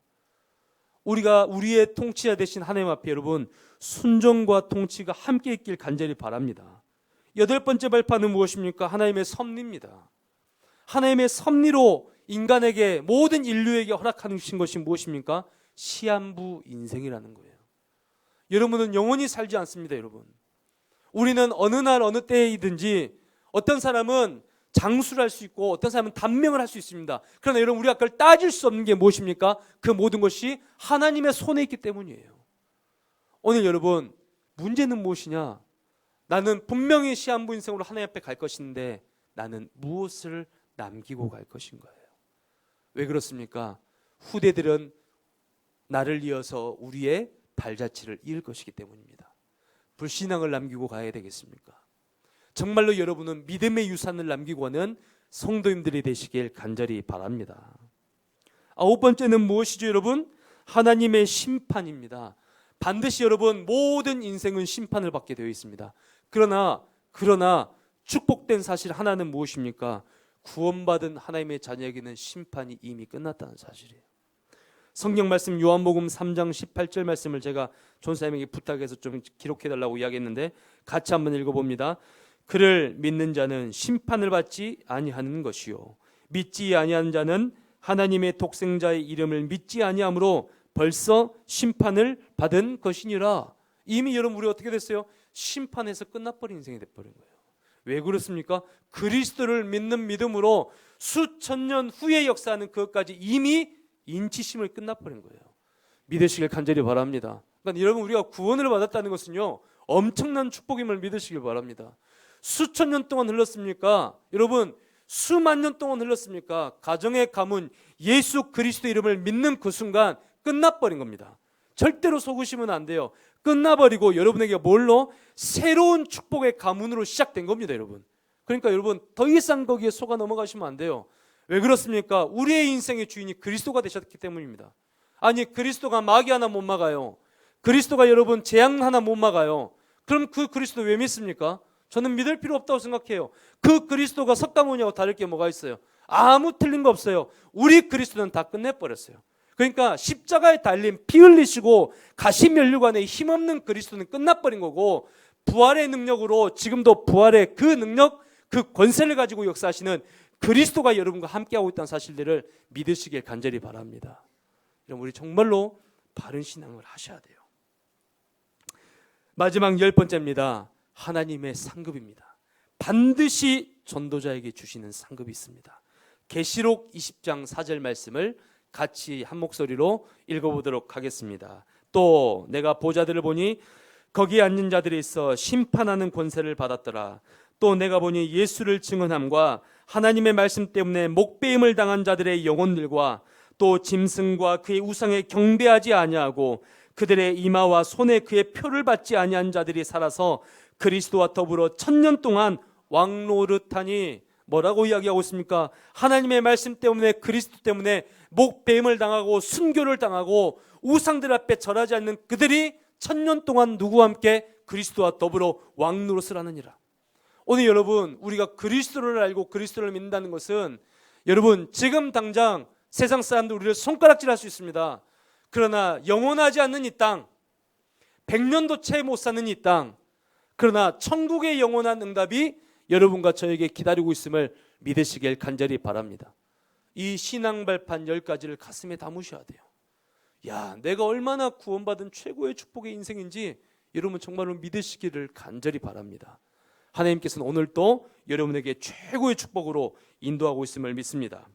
우리가 우리의 통치자 되신 하나님 앞에 여러분, 순종과 통치가 함께 있길 간절히 바랍니다. 8번째 발판은 무엇입니까? 하나님의 섭리입니다. 하나님의 섭리로 인간에게, 모든 인류에게 허락하신 것이 무엇입니까? 시한부 인생이라는 거예요. 여러분은 영원히 살지 않습니다, 여러분. 우리는 어느 날 어느 때이든지, 어떤 사람은 장수를 할 수 있고 어떤 사람은 단명을 할 수 있습니다. 그러나 여러분, 우리가 그걸 따질 수 없는 게 무엇입니까? 그 모든 것이 하나님의 손에 있기 때문이에요. 오늘 여러분, 문제는 무엇이냐? 나는 분명히 시한부 인생으로 하나님 앞에 갈 것인데 나는 무엇을 남기고 갈 것인 거예요. 왜 그렇습니까? 후대들은 나를 이어서 우리의 발자취를 이을 것이기 때문입니다. 불신앙을 남기고 가야 되겠습니까? 정말로 여러분은 믿음의 유산을 남기고 가는 성도님들이 되시길 간절히 바랍니다. 9번째는 무엇이죠, 여러분? 하나님의 심판입니다. 반드시 여러분, 모든 인생은 심판을 받게 되어 있습니다. 그러나 축복된 사실 하나는 무엇입니까? 구원받은 하나님의 자녀에게는 심판이 이미 끝났다는 사실이에요. 성경 말씀 요한복음 3장 18절 말씀을 제가 전사님에게 부탁해서 좀 기록해달라고 이야기했는데 같이 한번 읽어봅니다. 그를 믿는 자는 심판을 받지 아니하는 것이요 믿지 아니하는 자는 하나님의 독생자의 이름을 믿지 아니하므로 벌써 심판을 받은 것이니라. 이미 여러분, 우리 어떻게 됐어요? 심판에서 끝나버린 인생이 돼버린 거예요. 왜 그렇습니까? 그리스도를 믿는 믿음으로 수천 년 후에 역사하는 그것까지 이미 인치심을 끝나버린 거예요. 믿으시길 간절히 바랍니다. 그러니까 여러분, 우리가 구원을 받았다는 것은요, 엄청난 축복임을 믿으시길 바랍니다. 수천 년 동안 흘렀습니까? 여러분, 수만 년 동안 흘렀습니까? 가정의 가문 예수 그리스도 이름을 믿는 그 순간 끝나버린 겁니다. 절대로 속으시면 안 돼요. 끝나버리고 여러분에게 뭘로? 새로운 축복의 가문으로 시작된 겁니다, 여러분. 그러니까 여러분, 더 이상 거기에 속아 넘어가시면 안 돼요. 왜 그렇습니까? 우리의 인생의 주인이 그리스도가 되셨기 때문입니다. 아니, 그리스도가 마귀 하나 못 막아요. 그리스도가 여러분 재앙 하나 못 막아요. 그럼 그 그리스도 왜 믿습니까? 저는 믿을 필요 없다고 생각해요. 그 그리스도가 석가모니하고 다를 게 뭐가 있어요? 아무 틀린 거 없어요. 우리 그리스도는 다 끝내버렸어요. 그러니까 십자가에 달린 피 흘리시고 가시면류관에 힘없는 그리스도는 끝나버린 거고, 부활의 능력으로 지금도 부활의 그 능력, 그 권세를 가지고 역사하시는 그리스도가 여러분과 함께하고 있다는 사실들을 믿으시길 간절히 바랍니다. 여러분, 우리 정말로 바른 신앙을 하셔야 돼요. 마지막 10번째입니다. 하나님의 상급입니다. 반드시 전도자에게 주시는 상급이 있습니다. 계시록 20장 4절 말씀을 같이 한 목소리로 읽어보도록 하겠습니다. 또 내가 보좌들을 보니 거기에 앉은 자들이 있어 심판하는 권세를 받았더라. 또 내가 보니 예수를 증언함과 하나님의 말씀 때문에 목배임을 당한 자들의 영혼들과 또 짐승과 그의 우상에 경배하지 아니하고 그들의 이마와 손에 그의 표를 받지 아니한 자들이 살아서 그리스도와 더불어 1000년 동안 왕노릇하니. 뭐라고 이야기하고 있습니까? 하나님의 말씀 때문에, 그리스도 때문에 목배임을 당하고 순교를 당하고 우상들 앞에 절하지 않는 그들이 1000년 동안 누구와 함께? 그리스도와 더불어 왕노릇을 하느니라. 오늘 여러분, 우리가 그리스도를 알고 그리스도를 믿는다는 것은, 여러분, 지금 당장 세상 사람들 우리를 손가락질할 수 있습니다. 그러나 영원하지 않는 이 땅, 100년도 채 못 사는 이 땅, 그러나 천국의 영원한 응답이 여러분과 저에게 기다리고 있음을 믿으시길 간절히 바랍니다. 이 신앙 발판 10가지를 가슴에 담으셔야 돼요. 야, 내가 얼마나 구원받은 최고의 축복의 인생인지 여러분 정말로 믿으시기를 간절히 바랍니다. 하나님께서는 오늘 또 여러분에게 최고의 축복으로 인도하고 있음을 믿습니다.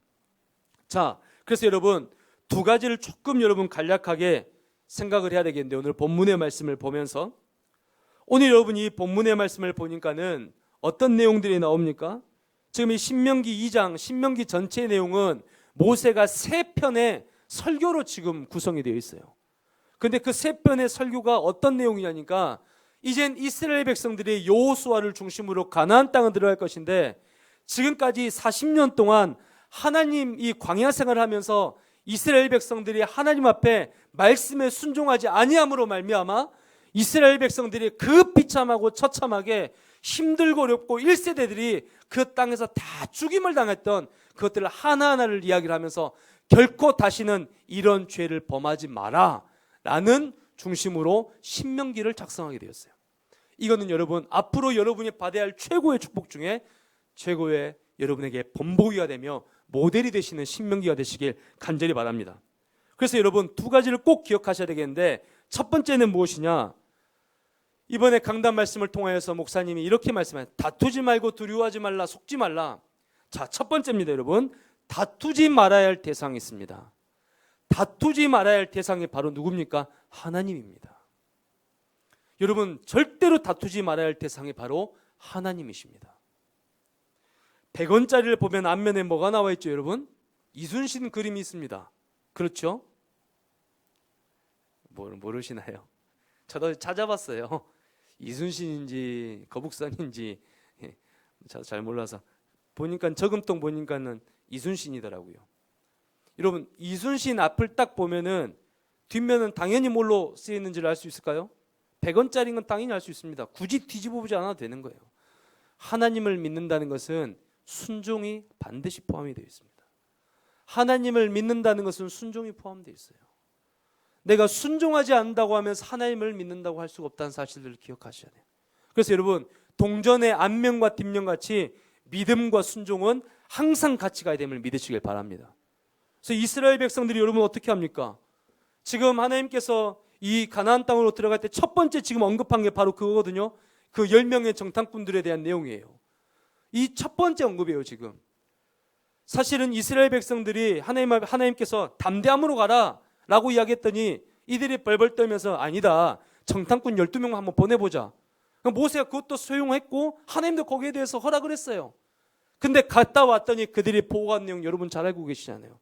자, 그래서 여러분, 2가지를 조금 여러분 간략하게 생각을 해야 되겠는데, 오늘 본문의 말씀을 보면서, 오늘 여러분 이 본문의 말씀을 보니까는 어떤 내용들이 나옵니까? 지금 이 신명기 2장, 신명기 전체의 내용은 모세가 3편의 설교로 지금 구성이 되어 있어요. 그런데 그 3편의 설교가 어떤 내용이냐니까, 이젠 이스라엘 백성들이 여호수아를 중심으로 가나안 땅을 들어갈 것인데, 지금까지 40년 동안 하나님 이 광야 생활을 하면서 이스라엘 백성들이 하나님 앞에 말씀에 순종하지 아니함으로 말미암아 이스라엘 백성들이 그 비참하고 처참하게 힘들고 어렵고 1세대들이 그 땅에서 다 죽임을 당했던 그것들을 하나하나를 이야기를 하면서 결코 다시는 이런 죄를 범하지 마라 라는 중심으로 신명기를 작성하게 되었어요. 이거는 여러분, 앞으로 여러분이 받아야 할 최고의 축복 중에 최고의 여러분에게 본보기가 되며 모델이 되시는 신명기가 되시길 간절히 바랍니다. 그래서 여러분, 2가지를 꼭 기억하셔야 되겠는데, 첫 번째는 무엇이냐? 이번에 강단 말씀을 통하여서 목사님이 이렇게 말씀하셨어요. 다투지 말고 두려워하지 말라, 속지 말라. 자, 첫 번째입니다, 여러분. 다투지 말아야 할 대상이 있습니다. 다투지 말아야 할 대상이 바로 누굽니까? 하나님입니다. 여러분, 절대로 다투지 말아야 할 대상이 바로 하나님이십니다. 100원짜리를 보면 앞면에 뭐가 나와 있죠, 여러분? 이순신 그림이 있습니다. 그렇죠? 모르시나요? 저도 찾아봤어요. 이순신인지 거북선인지 저도 잘 몰라서 보니까 저금통 보니까는 이순신이더라고요. 여러분, 이순신 앞을 딱 보면은 뒷면은 당연히 뭘로 쓰여 있는지를 알 수 있을까요? 100원짜리인 건 당연히 알 수 있습니다. 굳이 뒤집어 보지 않아도 되는 거예요. 하나님을 믿는다는 것은 순종이 반드시 포함이 되어 있습니다. 하나님을 믿는다는 것은 순종이 포함되어 있어요. 내가 순종하지 않는다고 하면서 하나님을 믿는다고 할 수가 없다는 사실을 기억하셔야 돼요. 그래서 여러분, 동전의 앞면과 뒷면같이 믿음과 순종은 항상 같이 가야 됨을 믿으시길 바랍니다. 그래서 이스라엘 백성들이 여러분 어떻게 합니까? 지금 하나님께서 이 가나안 땅으로 들어갈 때 첫 번째 지금 언급한 게 바로 그거거든요. 그 10명의 정탐꾼들에 대한 내용이에요. 이 첫 번째 언급이에요. 지금 사실은 이스라엘 백성들이 하나님께서 담대함으로 가라 라고 이야기했더니 이들이 벌벌 떨면서 아니다, 정탐꾼 12명 한번 보내보자. 모세가 그것도 수용했고 하나님도 거기에 대해서 허락을 했어요. 근데 갔다 왔더니 그들이 보고한 내용 여러분 잘 알고 계시잖아요.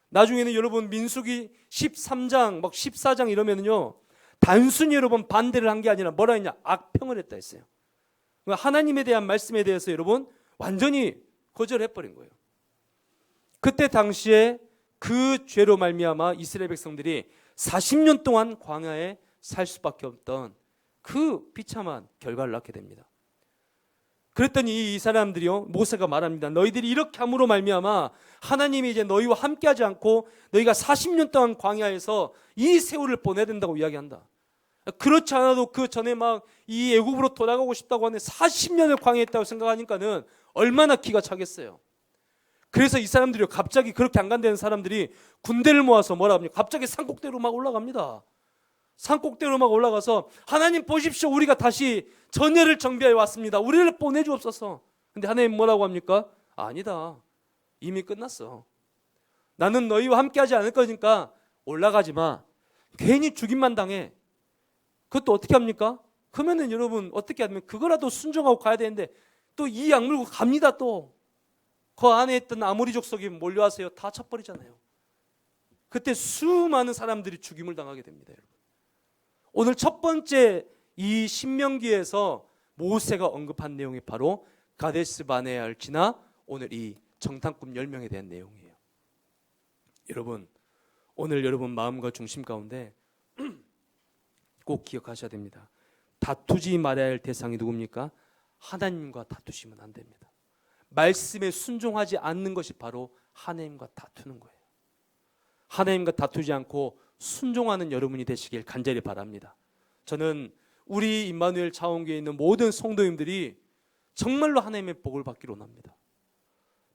나중에는 여러분 민수기 13장 막 14장 이러면은요, 단순히 여러분 반대를 한 게 아니라 뭐라 했냐, 악평을 했다 했어요. 하나님에 대한 말씀에 대해서 여러분 완전히 거절해버린 거예요. 그때 당시에 그 죄로 말미암아 이스라엘 백성들이 40년 동안 광야에 살 수밖에 없던 그 비참한 결과를 낳게 됩니다. 그랬더니 이 사람들이요, 모세가 말합니다. 너희들이 이렇게 함으로 말미암아 하나님이 이제 너희와 함께하지 않고 너희가 40년 동안 광야에서 이 세월을 보내야 된다고 이야기한다. 그렇지 않아도 그 전에 막 이 애굽으로 돌아가고 싶다고 하는데 40년을 광야에 있다고 생각하니까는 얼마나 기가 차겠어요. 그래서 이 사람들이 갑자기 그렇게 안 간다는 사람들이 군대를 모아서 뭐라 합니까? 갑자기 산꼭대로 막 올라갑니다. 산꼭대로 막 올라가서 하나님 보십시오, 우리가 다시 전열을 정비하여 왔습니다. 우리를 보내주옵소서. 근데 하나님 뭐라고 합니까? 아니다, 이미 끝났어. 나는 너희와 함께하지 않을 거니까 올라가지 마. 괜히 죽임만 당해. 그것도 어떻게 합니까? 그러면은 여러분 어떻게 하면 그거라도 순종하고 가야 되는데 또 이 약물고 갑니다. 또 그 안에 있던 아모리 족속이 몰려와서요, 다 쳐버리잖아요. 그때 수많은 사람들이 죽임을 당하게 됩니다. 여러분, 오늘 첫 번째 이 신명기에서 모세가 언급한 내용이 바로 가데스 바네아를 지나 오늘 이 정탐꾼 10명에 대한 내용이에요. 여러분, 오늘 여러분 마음과 중심 가운데 꼭 기억하셔야 됩니다. 다투지 말아야 할 대상이 누굽니까? 하나님과 다투시면 안 됩니다. 말씀에 순종하지 않는 것이 바로 하나님과 다투는 거예요. 하나님과 다투지 않고 순종하는 여러분이 되시길 간절히 바랍니다. 저는 우리 임마누엘 차원교회에 있는 모든 성도님들이 정말로 하나님의 복을 받기를 원합니다.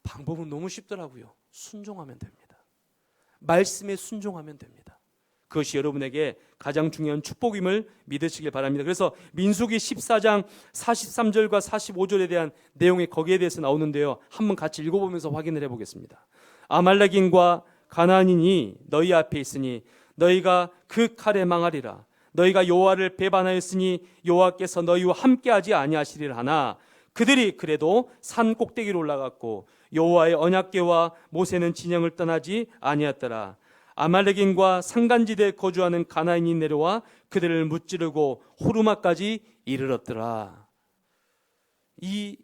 방법은 너무 쉽더라고요. 순종하면 됩니다. 말씀에 순종하면 됩니다. 그것이 여러분에게 가장 중요한 축복임을 믿으시길 바랍니다. 그래서 민수기 14장 43절과 45절에 대한 내용이 거기에 대해서 나오는데요, 한번 같이 읽어보면서 확인을 해보겠습니다. 아말렉인과 가나안인이 너희 앞에 있으니 너희가 그 칼에 망하리라. 너희가 여호와를 배반하였으니 여호와께서 너희와 함께하지 아니하시리라 하나 그들이 그래도 산 꼭대기로 올라갔고 여호와의 언약궤와 모세는 진영을 떠나지 아니하였더라. 아말렉인과 산간지대에 거주하는 가나안인이 내려와 그들을 무찌르고 호르마까지 이르렀더라. 이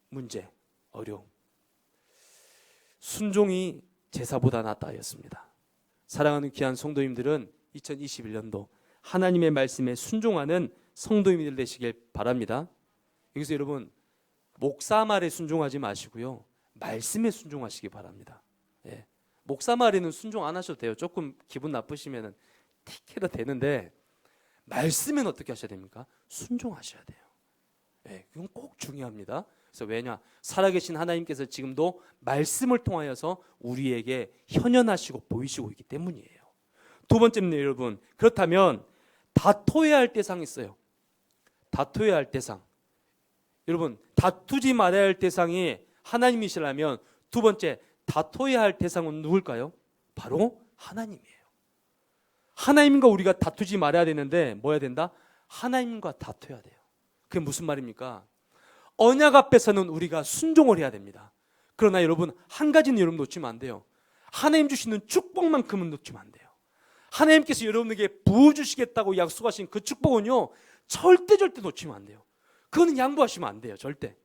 문제, 어려움, 순종이 제사보다 낫다 하였습니다. 사랑하는 귀한 성도님들은 2021년도 하나님의 말씀에 순종하는 성도님들 되시길 바랍니다. 여기서 여러분, 목사 말에 순종하지 마시고요, 말씀에 순종하시기 바랍니다. 예. 목사 말에는 순종 안 하셔도 돼요. 조금 기분 나쁘시면 틱해도 되는데 말씀은 어떻게 하셔야 됩니까? 순종하셔야 돼요. 예, 그건 꼭 중요합니다. 그래서 왜냐? 살아계신 하나님께서 지금도 말씀을 통하여서 우리에게 현현하시고 보이시고 있기 때문이에요. 두 번째는 여러분, 그렇다면 다퉈야 할 대상이 있어요. 다퉈야 할 대상. 여러분, 다투지 말아야 할 대상이 하나님이시라면 두 번째 다퉈야 할 대상은 누굴까요? 바로 하나님이에요. 하나님과 우리가 다투지 말아야 되는데 뭐 해야 된다? 하나님과 다퉈야 돼요. 그게 무슨 말입니까? 언약 앞에서는 우리가 순종을 해야 됩니다. 그러나 여러분 한 가지는 여러분 놓치면 안 돼요. 하나님 주시는 축복만큼은 놓치면 안 돼요. 하나님께서 여러분에게 부어주시겠다고 약속하신 그 축복은요 절대 놓치면 안 돼요. 그거는 양보하시면 안 돼요. 절대.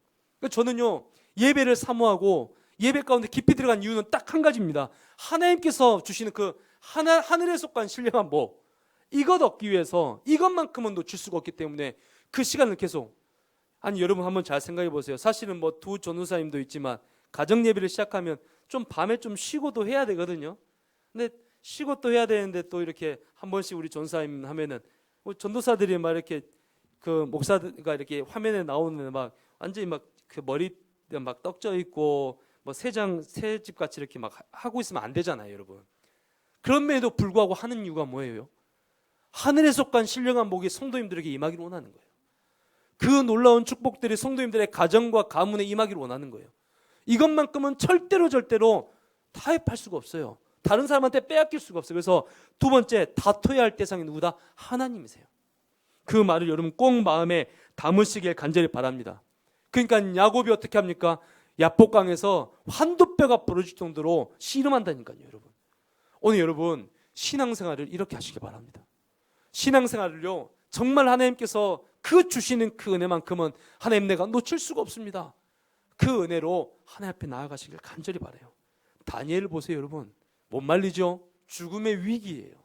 저는요 예배를 사모하고 예배 가운데 깊이 들어간 이유는 딱 한 가지입니다. 하나님께서 주시는 그 하늘에 속한 신령한 복, 이것 얻기 위해서 이것만큼은 놓칠 수가 없기 때문에 그 시간을 계속, 아니 여러분 한번 잘 생각해 보세요. 사실은 뭐 두 전도사님도 있지만 가정 예배를 시작하면 좀 밤에 좀 쉬고도 해야 되거든요. 근데 쉬고 또 해야 되는데 또 이렇게 한 번씩 우리 전도사님 하면은 전도사들이 막 이렇게 그 목사가 이렇게 화면에 나오는 막 완전히 막 그 머리 막 떡져 있고 뭐 새집 같이 이렇게 막 하고 있으면 안 되잖아요, 여러분. 그럼에도 불구하고 하는 이유가 뭐예요? 하늘에 속한 신령한 복이 성도님들에게 임하기를 원하는 거예요. 그 놀라운 축복들이 성도님들의 가정과 가문에 임하기를 원하는 거예요. 이것만큼은 절대로 타협할 수가 없어요. 다른 사람한테 빼앗길 수가 없어요. 그래서 두 번째 다퉈야 할 대상이 누구다? 하나님이세요. 그 말을 여러분 꼭 마음에 담으시길 간절히 바랍니다. 그러니까 야곱이 어떻게 합니까? 야복강에서 한두 뼈가 부러질 정도로 씨름한다니까요, 여러분. 오늘 여러분 신앙생활을 이렇게 하시기 바랍니다. 신앙생활을요 정말 하나님께서 그 주시는 그 은혜만큼은 하나님 내가 놓칠 수가 없습니다. 그 은혜로 하나님 앞에 나아가시길 간절히 바라요. 다니엘을 보세요, 여러분. 못 말리죠? 죽음의 위기예요.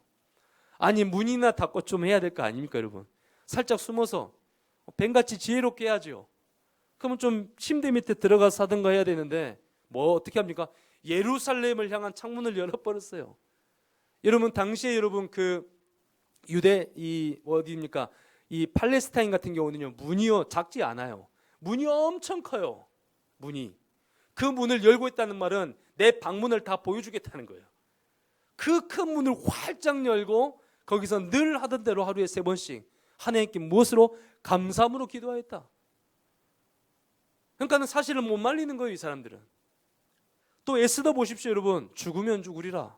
아니 문이나 닫고 좀 해야 될 거 아닙니까, 여러분? 살짝 숨어서 뱀같이 지혜롭게 해야죠. 그러면 좀 침대 밑에 들어가서 하든가 해야 되는데 뭐 어떻게 합니까? 예루살렘을 향한 창문을 열어버렸어요. 여러분 당시에 여러분 그 유대 이 어디입니까? 이 팔레스타인 같은 경우는요 문이요 작지 않아요. 문이 엄청 커요. 문이. 그 문을 열고 있다는 말은 내 방문을 다 보여주겠다는 거예요. 그 큰 문을 활짝 열고 거기서 늘 하던 대로 하루에 3번씩 하나님께 무엇으로? 감사함으로 기도하였다. 그러니까 사실은 못 말리는 거예요, 이 사람들은. 또 에스더 보십시오, 여러분. 죽으면 죽으리라.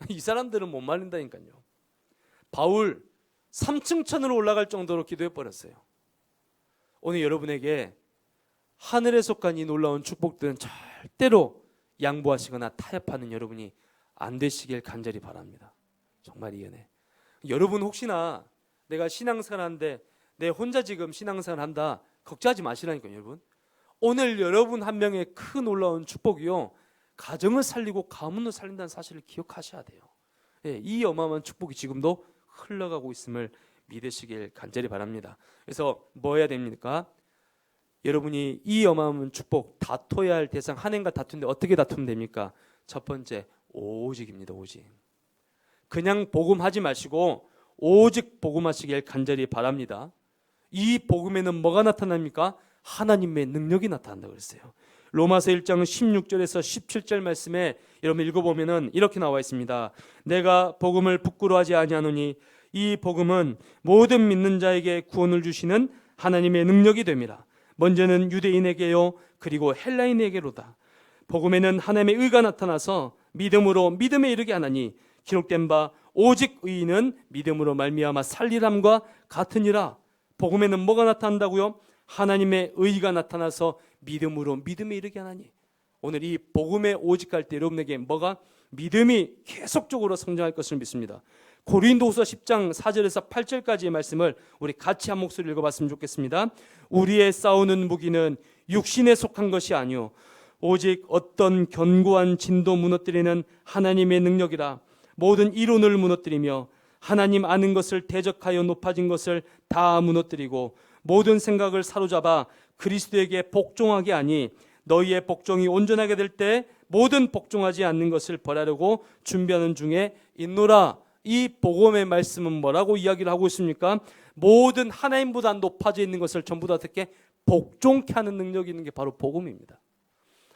이 사람들은 못 말린다니까요. 바울 3층 천으로 올라갈 정도로 기도해 버렸어요. 오늘 여러분에게 하늘에 속한 이 놀라운 축복들은 절대로 양보하시거나 타협하는 여러분이 안 되시길 간절히 바랍니다. 정말 이 은혜. 여러분 혹시나 내가 신앙생활 하는데 내 혼자 지금 신앙생활 한다 걱정하지 마시라니까요, 여러분. 오늘 여러분 한 명의 큰 놀라운 축복이요 가정을 살리고 가문을 살린다는 사실을 기억하셔야 돼요. 예, 이 어마어마한 축복이 지금도 흘러가고 있음을 믿으시길 간절히 바랍니다. 그래서 뭐 해야 됩니까? 여러분이 이 어마어마한 축복 다퉈야 할 대상 하나님과 다투는데 어떻게 다투면 됩니까? 첫 번째 오직입니다. 오직. 그냥 복음하지 마시고 오직 복음하시길 간절히 바랍니다. 이 복음에는 뭐가 나타납니까? 하나님의 능력이 나타난다고 그랬어요. 로마서 1장 16절에서 17절 말씀에 여러분 읽어보면은 이렇게 나와 있습니다. 내가 복음을 부끄러워하지 아니하노니 이 복음은 모든 믿는 자에게 구원을 주시는 하나님의 능력이 됨이라. 먼저는 유대인에게요 그리고 헬라인에게로다. 복음에는 하나님의 의가 나타나서 믿음으로 믿음에 이르게 하나니 기록된 바 오직 의인은 믿음으로 말미암아 살리람과 같으니라. 복음에는 뭐가 나타난다고요? 하나님의 의가 나타나서 믿음으로 믿음에 이르게 하나니. 오늘 이 복음에 오직할 때 여러분에게 뭐가? 믿음이 계속적으로 성장할 것을 믿습니다. 고린도후서 10장 4절에서 8절까지의 말씀을 우리 같이 한 목소리 읽어봤으면 좋겠습니다. 우리의 싸우는 무기는 육신에 속한 것이 아니요 오직 어떤 견고한 진도 무너뜨리는 하나님의 능력이라. 모든 이론을 무너뜨리며 하나님 아는 것을 대적하여 높아진 것을 다 무너뜨리고 모든 생각을 사로잡아 그리스도에게 복종하게 하니 너희의 복종이 온전하게 될 때 모든 복종하지 않는 것을 벌하려고 준비하는 중에 있노라. 이 복음의 말씀은 뭐라고 이야기를 하고 있습니까? 모든 하나님보다 높아져 있는 것을 전부 다 어떻게 복종케 하는 능력이 있는 게 바로 복음입니다.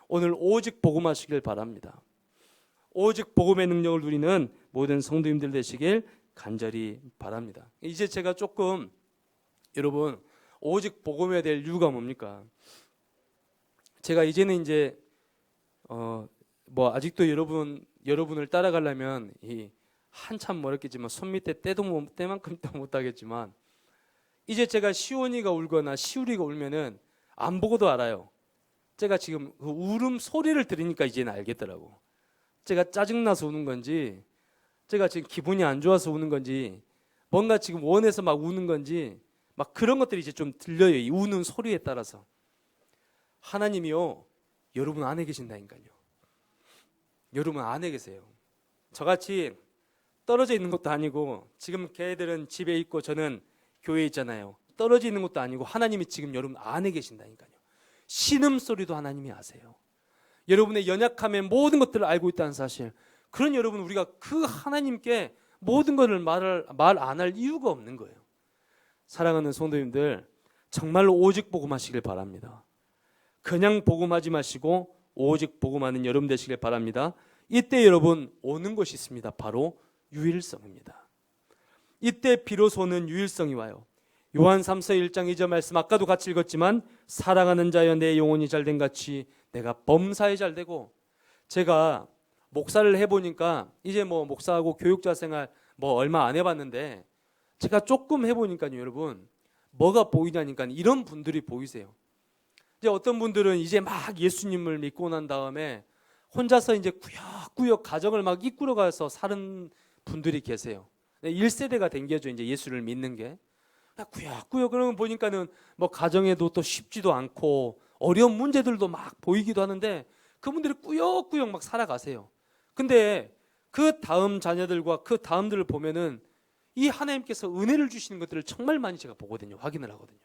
오늘 오직 복음하시길 바랍니다. 오직 복음의 능력을 누리는 모든 성도님들 되시길 간절히 바랍니다. 이제 제가 조금 여러분 오직 복음해야 될 이유가 뭡니까? 제가 이제는 이제 뭐 아직도 여러분을 따라가려면 이 한참 멀었겠지만 손 밑에 때만큼도 못 하겠지만, 이제 제가 시온이가 울거나 시우리가 울면은 안 보고도 알아요. 제가 지금 그 울음 소리를 들으니까 이제는 알겠더라고. 제가 짜증나서 우는 건지, 제가 지금 기분이 안 좋아서 우는 건지, 뭔가 지금 원해서 막 우는 건지, 막 그런 것들이 이제 좀 들려요. 이 우는 소리에 따라서. 하나님이요, 여러분 안에 계신다니까요. 여러분 안에 계세요. 저같이 떨어져 있는 것도 아니고, 지금 걔들은 집에 있고 저는 교회에 있잖아요. 떨어져 있는 것도 아니고 하나님이 지금 여러분 안에 계신다니까요. 신음소리도 하나님이 아세요. 여러분의 연약함의 모든 것들을 알고 있다는 사실. 그런 여러분, 우리가 그 하나님께 모든 것을 말 안 할 이유가 없는 거예요. 사랑하는 성도님들, 정말로 오직 복음하시길 바랍니다. 그냥 복음하지 마시고 오직 복음하는 여러분 되시길 바랍니다. 이때 여러분 오는 것이 있습니다. 바로 유일성입니다. 이때 비로소는 유일성이 와요. 요한 3서 1장 2절 말씀, 아까도 같이 읽었지만, 사랑하는 자여 내 영혼이 잘된 같이 내가 범사에 잘되고. 제가 목사를 해보니까, 이제 뭐 목사하고 교육자 생활 뭐 얼마 안 해봤는데, 제가 조금 해보니까요, 여러분, 뭐가 보이냐니까 이런 분들이 보이세요. 이제 어떤 분들은 이제 막 예수님을 믿고 난 다음에 혼자서 이제 구역구역 가정을 막 이끌어가서 사는 분들이 계세요. 1세대가 된 게죠, 이제 예수를 믿는 게. 구역구역 그러면 보니까는 뭐 가정에도 또 쉽지도 않고 어려운 문제들도 막 보이기도 하는데, 그분들이 꾸역꾸역 막 살아가세요. 근데 그 다음 자녀들과 그 다음들을 보면은 이 하나님께서 은혜를 주시는 것들을 정말 많이 제가 보거든요. 확인을 하거든요.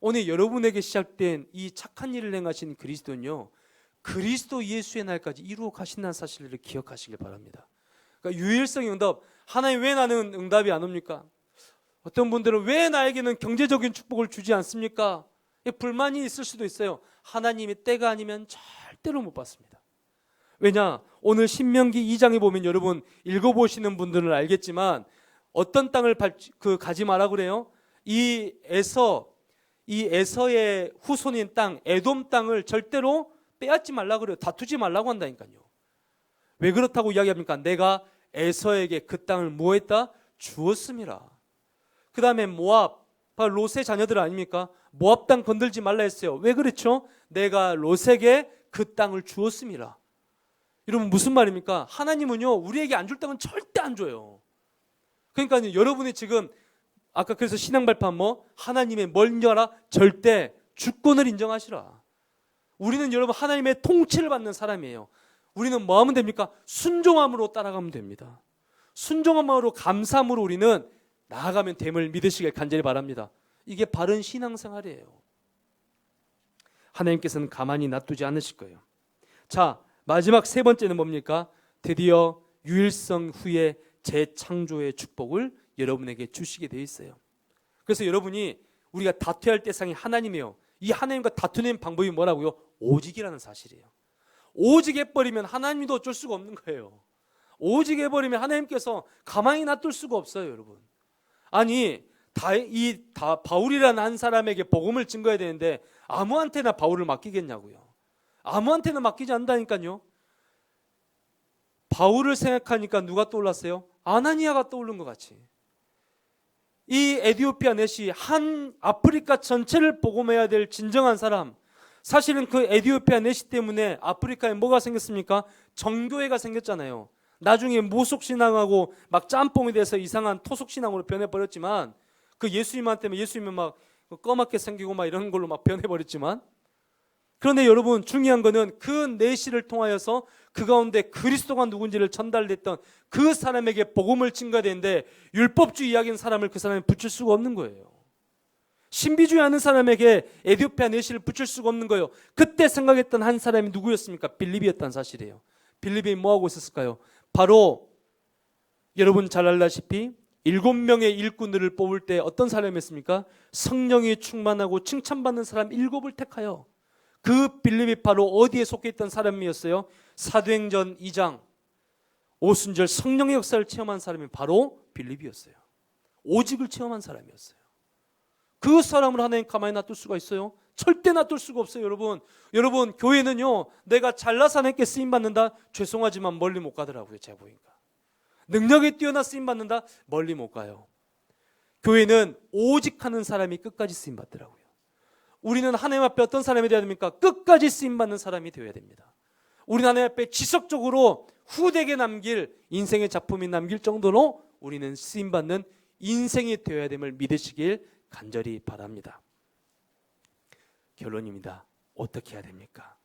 오늘 여러분에게 시작된 이 착한 일을 행하신 그리스도는요, 그리스도 예수의 날까지 이루어 가신다는 사실을 기억하시길 바랍니다. 그러니까 유일성의 응답, 하나님 왜 나는 응답이 안 옵니까? 어떤 분들은 왜 나에게는 경제적인 축복을 주지 않습니까? 불만이 있을 수도 있어요. 하나님이 때가 아니면 절대로 못 받습니다. 왜냐? 오늘 신명기 2장에 보면 여러분 읽어보시는 분들은 알겠지만, 어떤 땅을 가지 마라 그래요? 이 에서의 후손인 땅, 에돔 땅을 절대로 빼앗지 말라 그래요. 다투지 말라고 한다니까요. 왜 그렇다고 이야기합니까? 내가 에서에게 그 땅을 뭐했다? 주었음이라. 그 다음에 모압, 바로 롯의 자녀들 아닙니까? 모압 땅 건들지 말라 했어요. 왜 그렇죠? 내가 롯에게 그 땅을 주었음이라. 여러분 무슨 말입니까? 하나님은요, 우리에게 안 줄 땅은 절대 안 줘요. 그러니까 여러분이 지금 아까 그래서 신앙 발판 하나님의 멀녀라, 절대 주권을 인정하시라. 우리는 여러분 하나님의 통치를 받는 사람이에요. 우리는 뭐 하면 됩니까? 순종함으로 따라가면 됩니다. 순종함으로, 감사함으로 우리는 나아가면 됨을 믿으시길 간절히 바랍니다. 이게 바른 신앙생활이에요. 하나님께서는 가만히 놔두지 않으실 거예요. 자, 마지막 세 번째는 뭡니까? 드디어 유일성 후에 재창조의 축복을 여러분에게 주시게 되어 있어요. 그래서 여러분이, 우리가 다투어야 할 대상이 하나님이에요. 이 하나님과 다투는 방법이 뭐라고요? 오직이라는 사실이에요. 오직 해버리면 하나님도 어쩔 수가 없는 거예요. 오직 해버리면 하나님께서 가만히 놔둘 수가 없어요, 여러분. 아니, 바울이라는 한 사람에게 복음을 증거해야 되는데 아무한테나 바울을 맡기겠냐고요. 아무한테나 맡기지 않는다니까요. 바울을 생각하니까 누가 떠올랐어요? 아나니아가 떠오른 것 같이. 이 에디오피아 넷이 한 아프리카 전체를 복음해야 될 진정한 사람, 사실은 그 에디오피아 넷이 때문에 아프리카에 뭐가 생겼습니까? 정교회가 생겼잖아요. 나중에 모속신앙하고 막 짬뽕이 돼서 이상한 토속신앙으로 변해버렸지만, 그 예수님한테 예수님은 막 꺼맣게 생기고 막 이런 걸로 막 변해버렸지만, 그런데 여러분 중요한 거는 그 내시를 통하여서 그 가운데 그리스도가 누군지를 전달했던 그 사람에게 복음을 증거해야 되는데, 율법주의 이야기하는 사람을 그 사람에 붙일 수가 없는 거예요. 신비주의하는 사람에게 에디오피아 내시를 붙일 수가 없는 거예요. 그때 생각했던 한 사람이 누구였습니까? 빌립이었다는 사실이에요. 빌립이 뭐하고 있었을까요? 바로 여러분 잘 알다시피 7명의 일꾼들을 뽑을 때 어떤 사람이었습니까? 성령이 충만하고 칭찬받는 사람 7을 택하여, 그 빌립이 바로 어디에 속해 있던 사람이었어요? 사도행전 2장 오순절 성령의 역사를 체험한 사람이 바로 빌립이었어요. 오직을 체험한 사람이었어요. 그 사람을 하나님 가만히 놔둘 수가 있어요? 절대 놔둘 수가 없어요. 여러분 교회는요, 내가 잘나서 하나님께 쓰임받는다? 죄송하지만 멀리 못 가더라고요. 제가 보니까 능력에 뛰어나 쓰임받는다? 멀리 못 가요. 교회는 오직 하는 사람이 끝까지 쓰임받더라고요. 우리는 하나님 앞에 어떤 사람이 되어야 됩니까? 끝까지 쓰임받는 사람이 되어야 됩니다. 우리는 하나님 앞에 지속적으로 후대에게 남길 인생의 작품이 남길 정도로 우리는 쓰임받는 인생이 되어야 됨을 믿으시길 간절히 바랍니다. 결론입니다. 어떻게 해야 됩니까?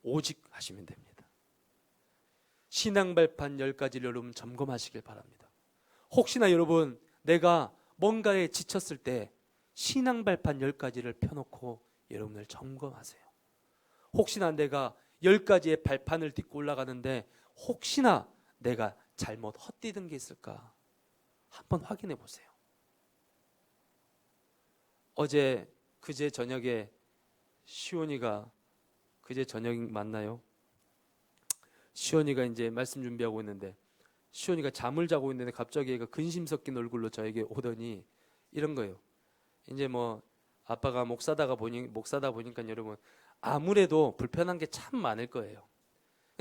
오직 하시면 됩니다. 신앙 발판 10가지를 여러분 점검하시길 바랍니다. 혹시나 여러분 내가 뭔가에 지쳤을 때 신앙 발판 10가지를 펴놓고 여러분을 점검하세요. 혹시나 내가 10가지의 발판을 딛고 올라가는데 혹시나 내가 잘못 헛디딘 게 있을까 한번 확인해 보세요. 그제 저녁에 시온이가 그제 저녁 맞나요? 시온이가 이제 말씀 준비하고 있는데 시온이가 잠을 자고 있는데 갑자기 얘가 근심 섞인 얼굴로 저에게 오더니 이런 거예요. 이제 뭐 아빠가 목사다 보니까 여러분 아무래도 불편한 게 참 많을 거예요.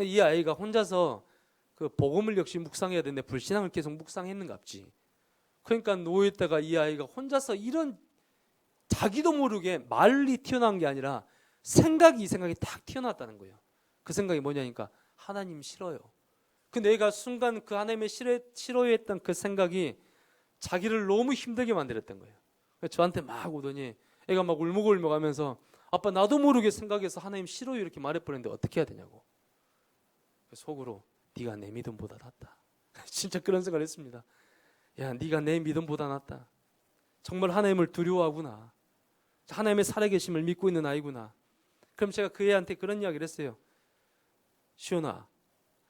이 아이가 혼자서 그 복음을 역시 묵상해야 되는데 불신앙을 계속 묵상했는갑지. 그러니까 누워있다가 이 아이가 혼자서 이런 자기도 모르게 말이 튀어나온 게 아니라 이 생각이 딱 튀어나왔다는 거예요. 그 생각이 뭐냐니까 하나님 싫어요. 근데 얘가 순간 그 하나님의 싫어했던 그 생각이 자기를 너무 힘들게 만들었던 거예요. 저한테 막 오더니 애가 막 울먹울먹하면서 아빠 나도 모르게 생각해서 하나님 싫어요 이렇게 말해버렸는데 어떻게 해야 되냐고. 속으로 네가 내 믿음보다 낫다. 진짜 그런 생각을 했습니다. 야, 네가 내 믿음보다 낫다. 정말 하나님을 두려워하구나. 하나님의 살아계심을 믿고 있는 아이구나. 그럼 제가 그 애한테 그런 이야기를 했어요. 시온아,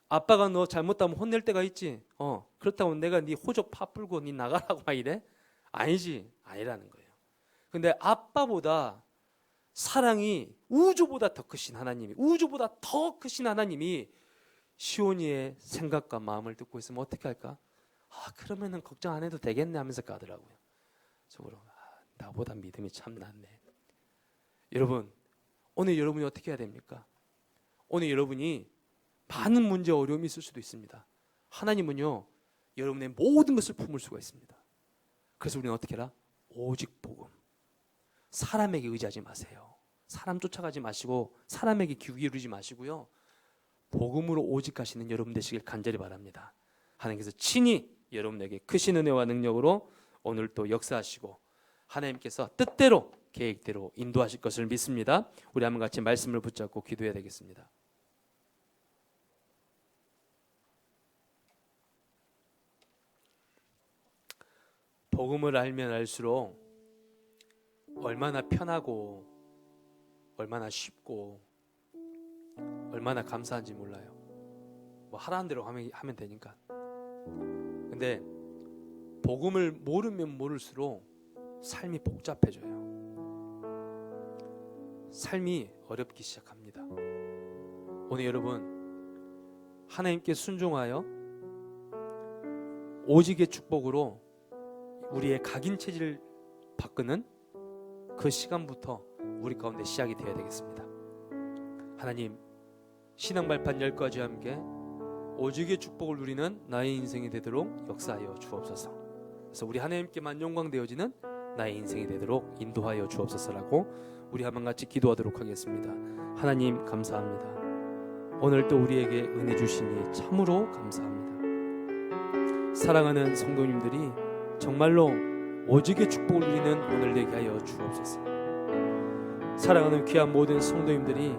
아빠가 너 잘못하면 혼낼 때가 있지. 그렇다고 내가 네 호적 파풀고 네 나가라고 막 이래? 아니지. 아니라는 거예요. 근데 아빠보다 사랑이 우주보다 더 크신 하나님이, 우주보다 더 크신 하나님이 시온이의 생각과 마음을 듣고 있으면 어떻게 할까? 그러면은 걱정 안 해도 되겠네 하면서 가더라고요. 속으로 나보다 믿음이 참 낫네. 여러분, 오늘 여러분이 어떻게 해야 됩니까? 오늘 여러분이 많은 문제 어려움이 있을 수도 있습니다. 하나님은요 여러분의 모든 것을 품을 수가 있습니다. 그래서 우리는 어떻게 해라? 오직 복음. 사람에게 의지하지 마세요. 사람 쫓아가지 마시고 사람에게 귀 기울이지 마시고요, 복음으로 오직 하시는 여러분 되시길 간절히 바랍니다. 하나님께서 친히 여러분에게 크신 은혜와 능력으로 오늘 또 역사하시고 하나님께서 뜻대로 계획대로 인도하실 것을 믿습니다. 우리 한번 같이 말씀을 붙잡고 기도해야 되겠습니다. 복음을 알면 알수록 얼마나 편하고 얼마나 쉽고 얼마나 감사한지 몰라요. 뭐 하라는 대로 하면 되니까. 근데 복음을 모르면 모를수록 삶이 복잡해져요. 삶이 어렵기 시작합니다. 오늘 여러분 하나님께 순종하여 오직의 축복으로 우리의 각인 체질을 바꾸는 그 시간부터 우리 가운데 시작이 되어야 되겠습니다. 하나님, 신앙 발판 10가지와 함께 오직의 축복을 누리는 나의 인생이 되도록 역사하여 주옵소서. 그래서 우리 하나님께만 영광되어지는 나의 인생이 되도록 인도하여 주옵소서라고 우리 한번 같이 기도하도록 하겠습니다. 하나님 감사합니다. 오늘 또 우리에게 은혜 주시니 참으로 감사합니다. 사랑하는 성도님들이 정말로 오직의 축복을 누리는 오늘 되게 하여 주옵소서. 사랑하는 귀한 모든 성도님들이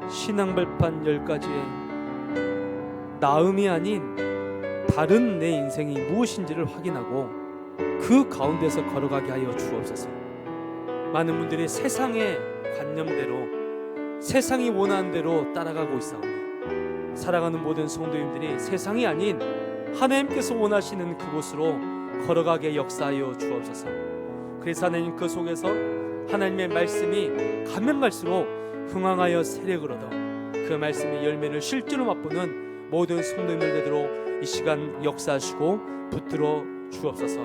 신앙 발판 10가지에 나음이 아닌 다른 내 인생이 무엇인지를 확인하고 그 가운데서 걸어가게 하여 주옵소서. 많은 분들이 세상의 관념대로 세상이 원하는 대로 따라가고 있사오니 사랑하는 모든 성도님들이 세상이 아닌 하나님께서 원하시는 그곳으로 걸어가게 역사하여 주옵소서. 그래서 하나님 그 속에서 하나님의 말씀이 가면 갈수록 흥황하여 세력을 얻어 그 말씀의 열매를 실제로 맛보는 모든 성도님들 되도록 이 시간 역사하시고 붙들어 주옵소서.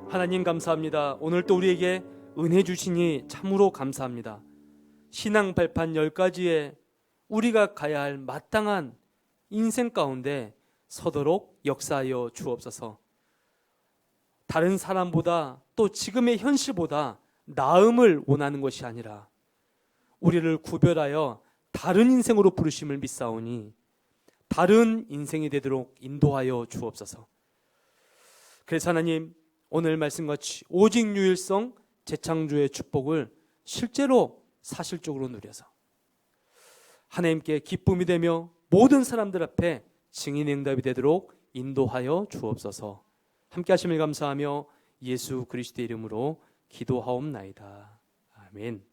하나님 감사합니다. 오늘 또 우리에게 은혜 주시니 참으로 감사합니다. 신앙 발판 10가지에 우리가 가야 할 마땅한 인생 가운데 서도록 역사하여 주옵소서. 다른 사람보다 또 지금의 현실보다 나음을 원하는 것이 아니라 우리를 구별하여 다른 인생으로 부르심을 믿사오니 다른 인생이 되도록 인도하여 주옵소서. 그래서 하나님, 오늘 말씀같이 오직 유일성 재창조의 축복을 실제로 사실적으로 누려서 하나님께 기쁨이 되며 모든 사람들 앞에 증인 응답이 되도록 인도하여 주옵소서. 함께 하심을 감사하며 예수 그리스도의 이름으로 기도하옵나이다. 아멘.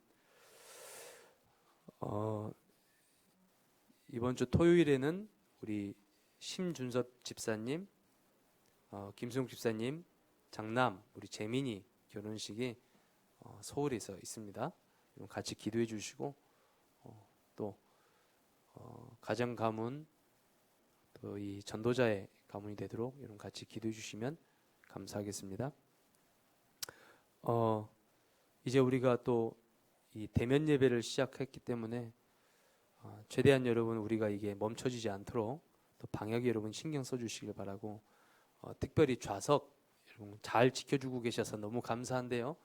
이번 주 토요일에는 우리 심준섭 집사님, 김수용 집사님, 장남 우리 재민이 결혼식이 서울에서 있습니다. 같이 기도해 주시고 또 가정 가문 또 이 전도자의 가문이 되도록 여러분 같이 기도해 주시면 감사하겠습니다. 이제 우리가 또 이 대면 예배를 시작했기 때문에 최대한 여러분 우리가 이게 멈춰지지 않도록 또 방역에 여러분 신경 써주시길 바라고 특별히 좌석 여러분 잘 지켜주고 계셔서 너무 감사한데요.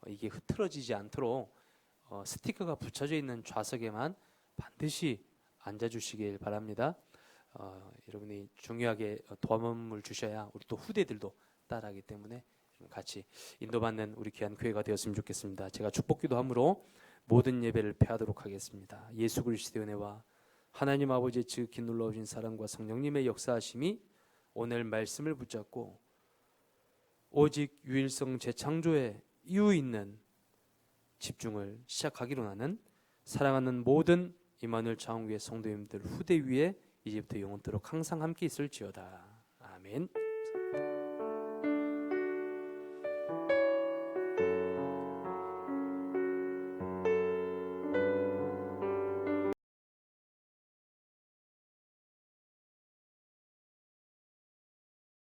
이게 흐트러지지 않도록 스티커가 붙여져 있는 좌석에만 반드시 앉아주시길 바랍니다. 여러분이 중요하게 도움을 주셔야 우리 또 후대들도 따라하기 때문에 같이 인도받는 우리 귀한 교회가 되었으면 좋겠습니다. 제가 축복기도 함으로 모든 예배를 폐하도록 하겠습니다. 예수 그리스도의 은혜와 하나님 아버지의 지극히 놀라우신 사랑과 성령님의 역사하심이 오늘 말씀을 붙잡고 오직 유일성 재창조에 이유 있는 집중을 시작하기로 하는 사랑하는 모든 임마누엘 장흥교회 성도님들 후대 위에 이제부터 영원토록 항상 함께 있을지어다. 아멘.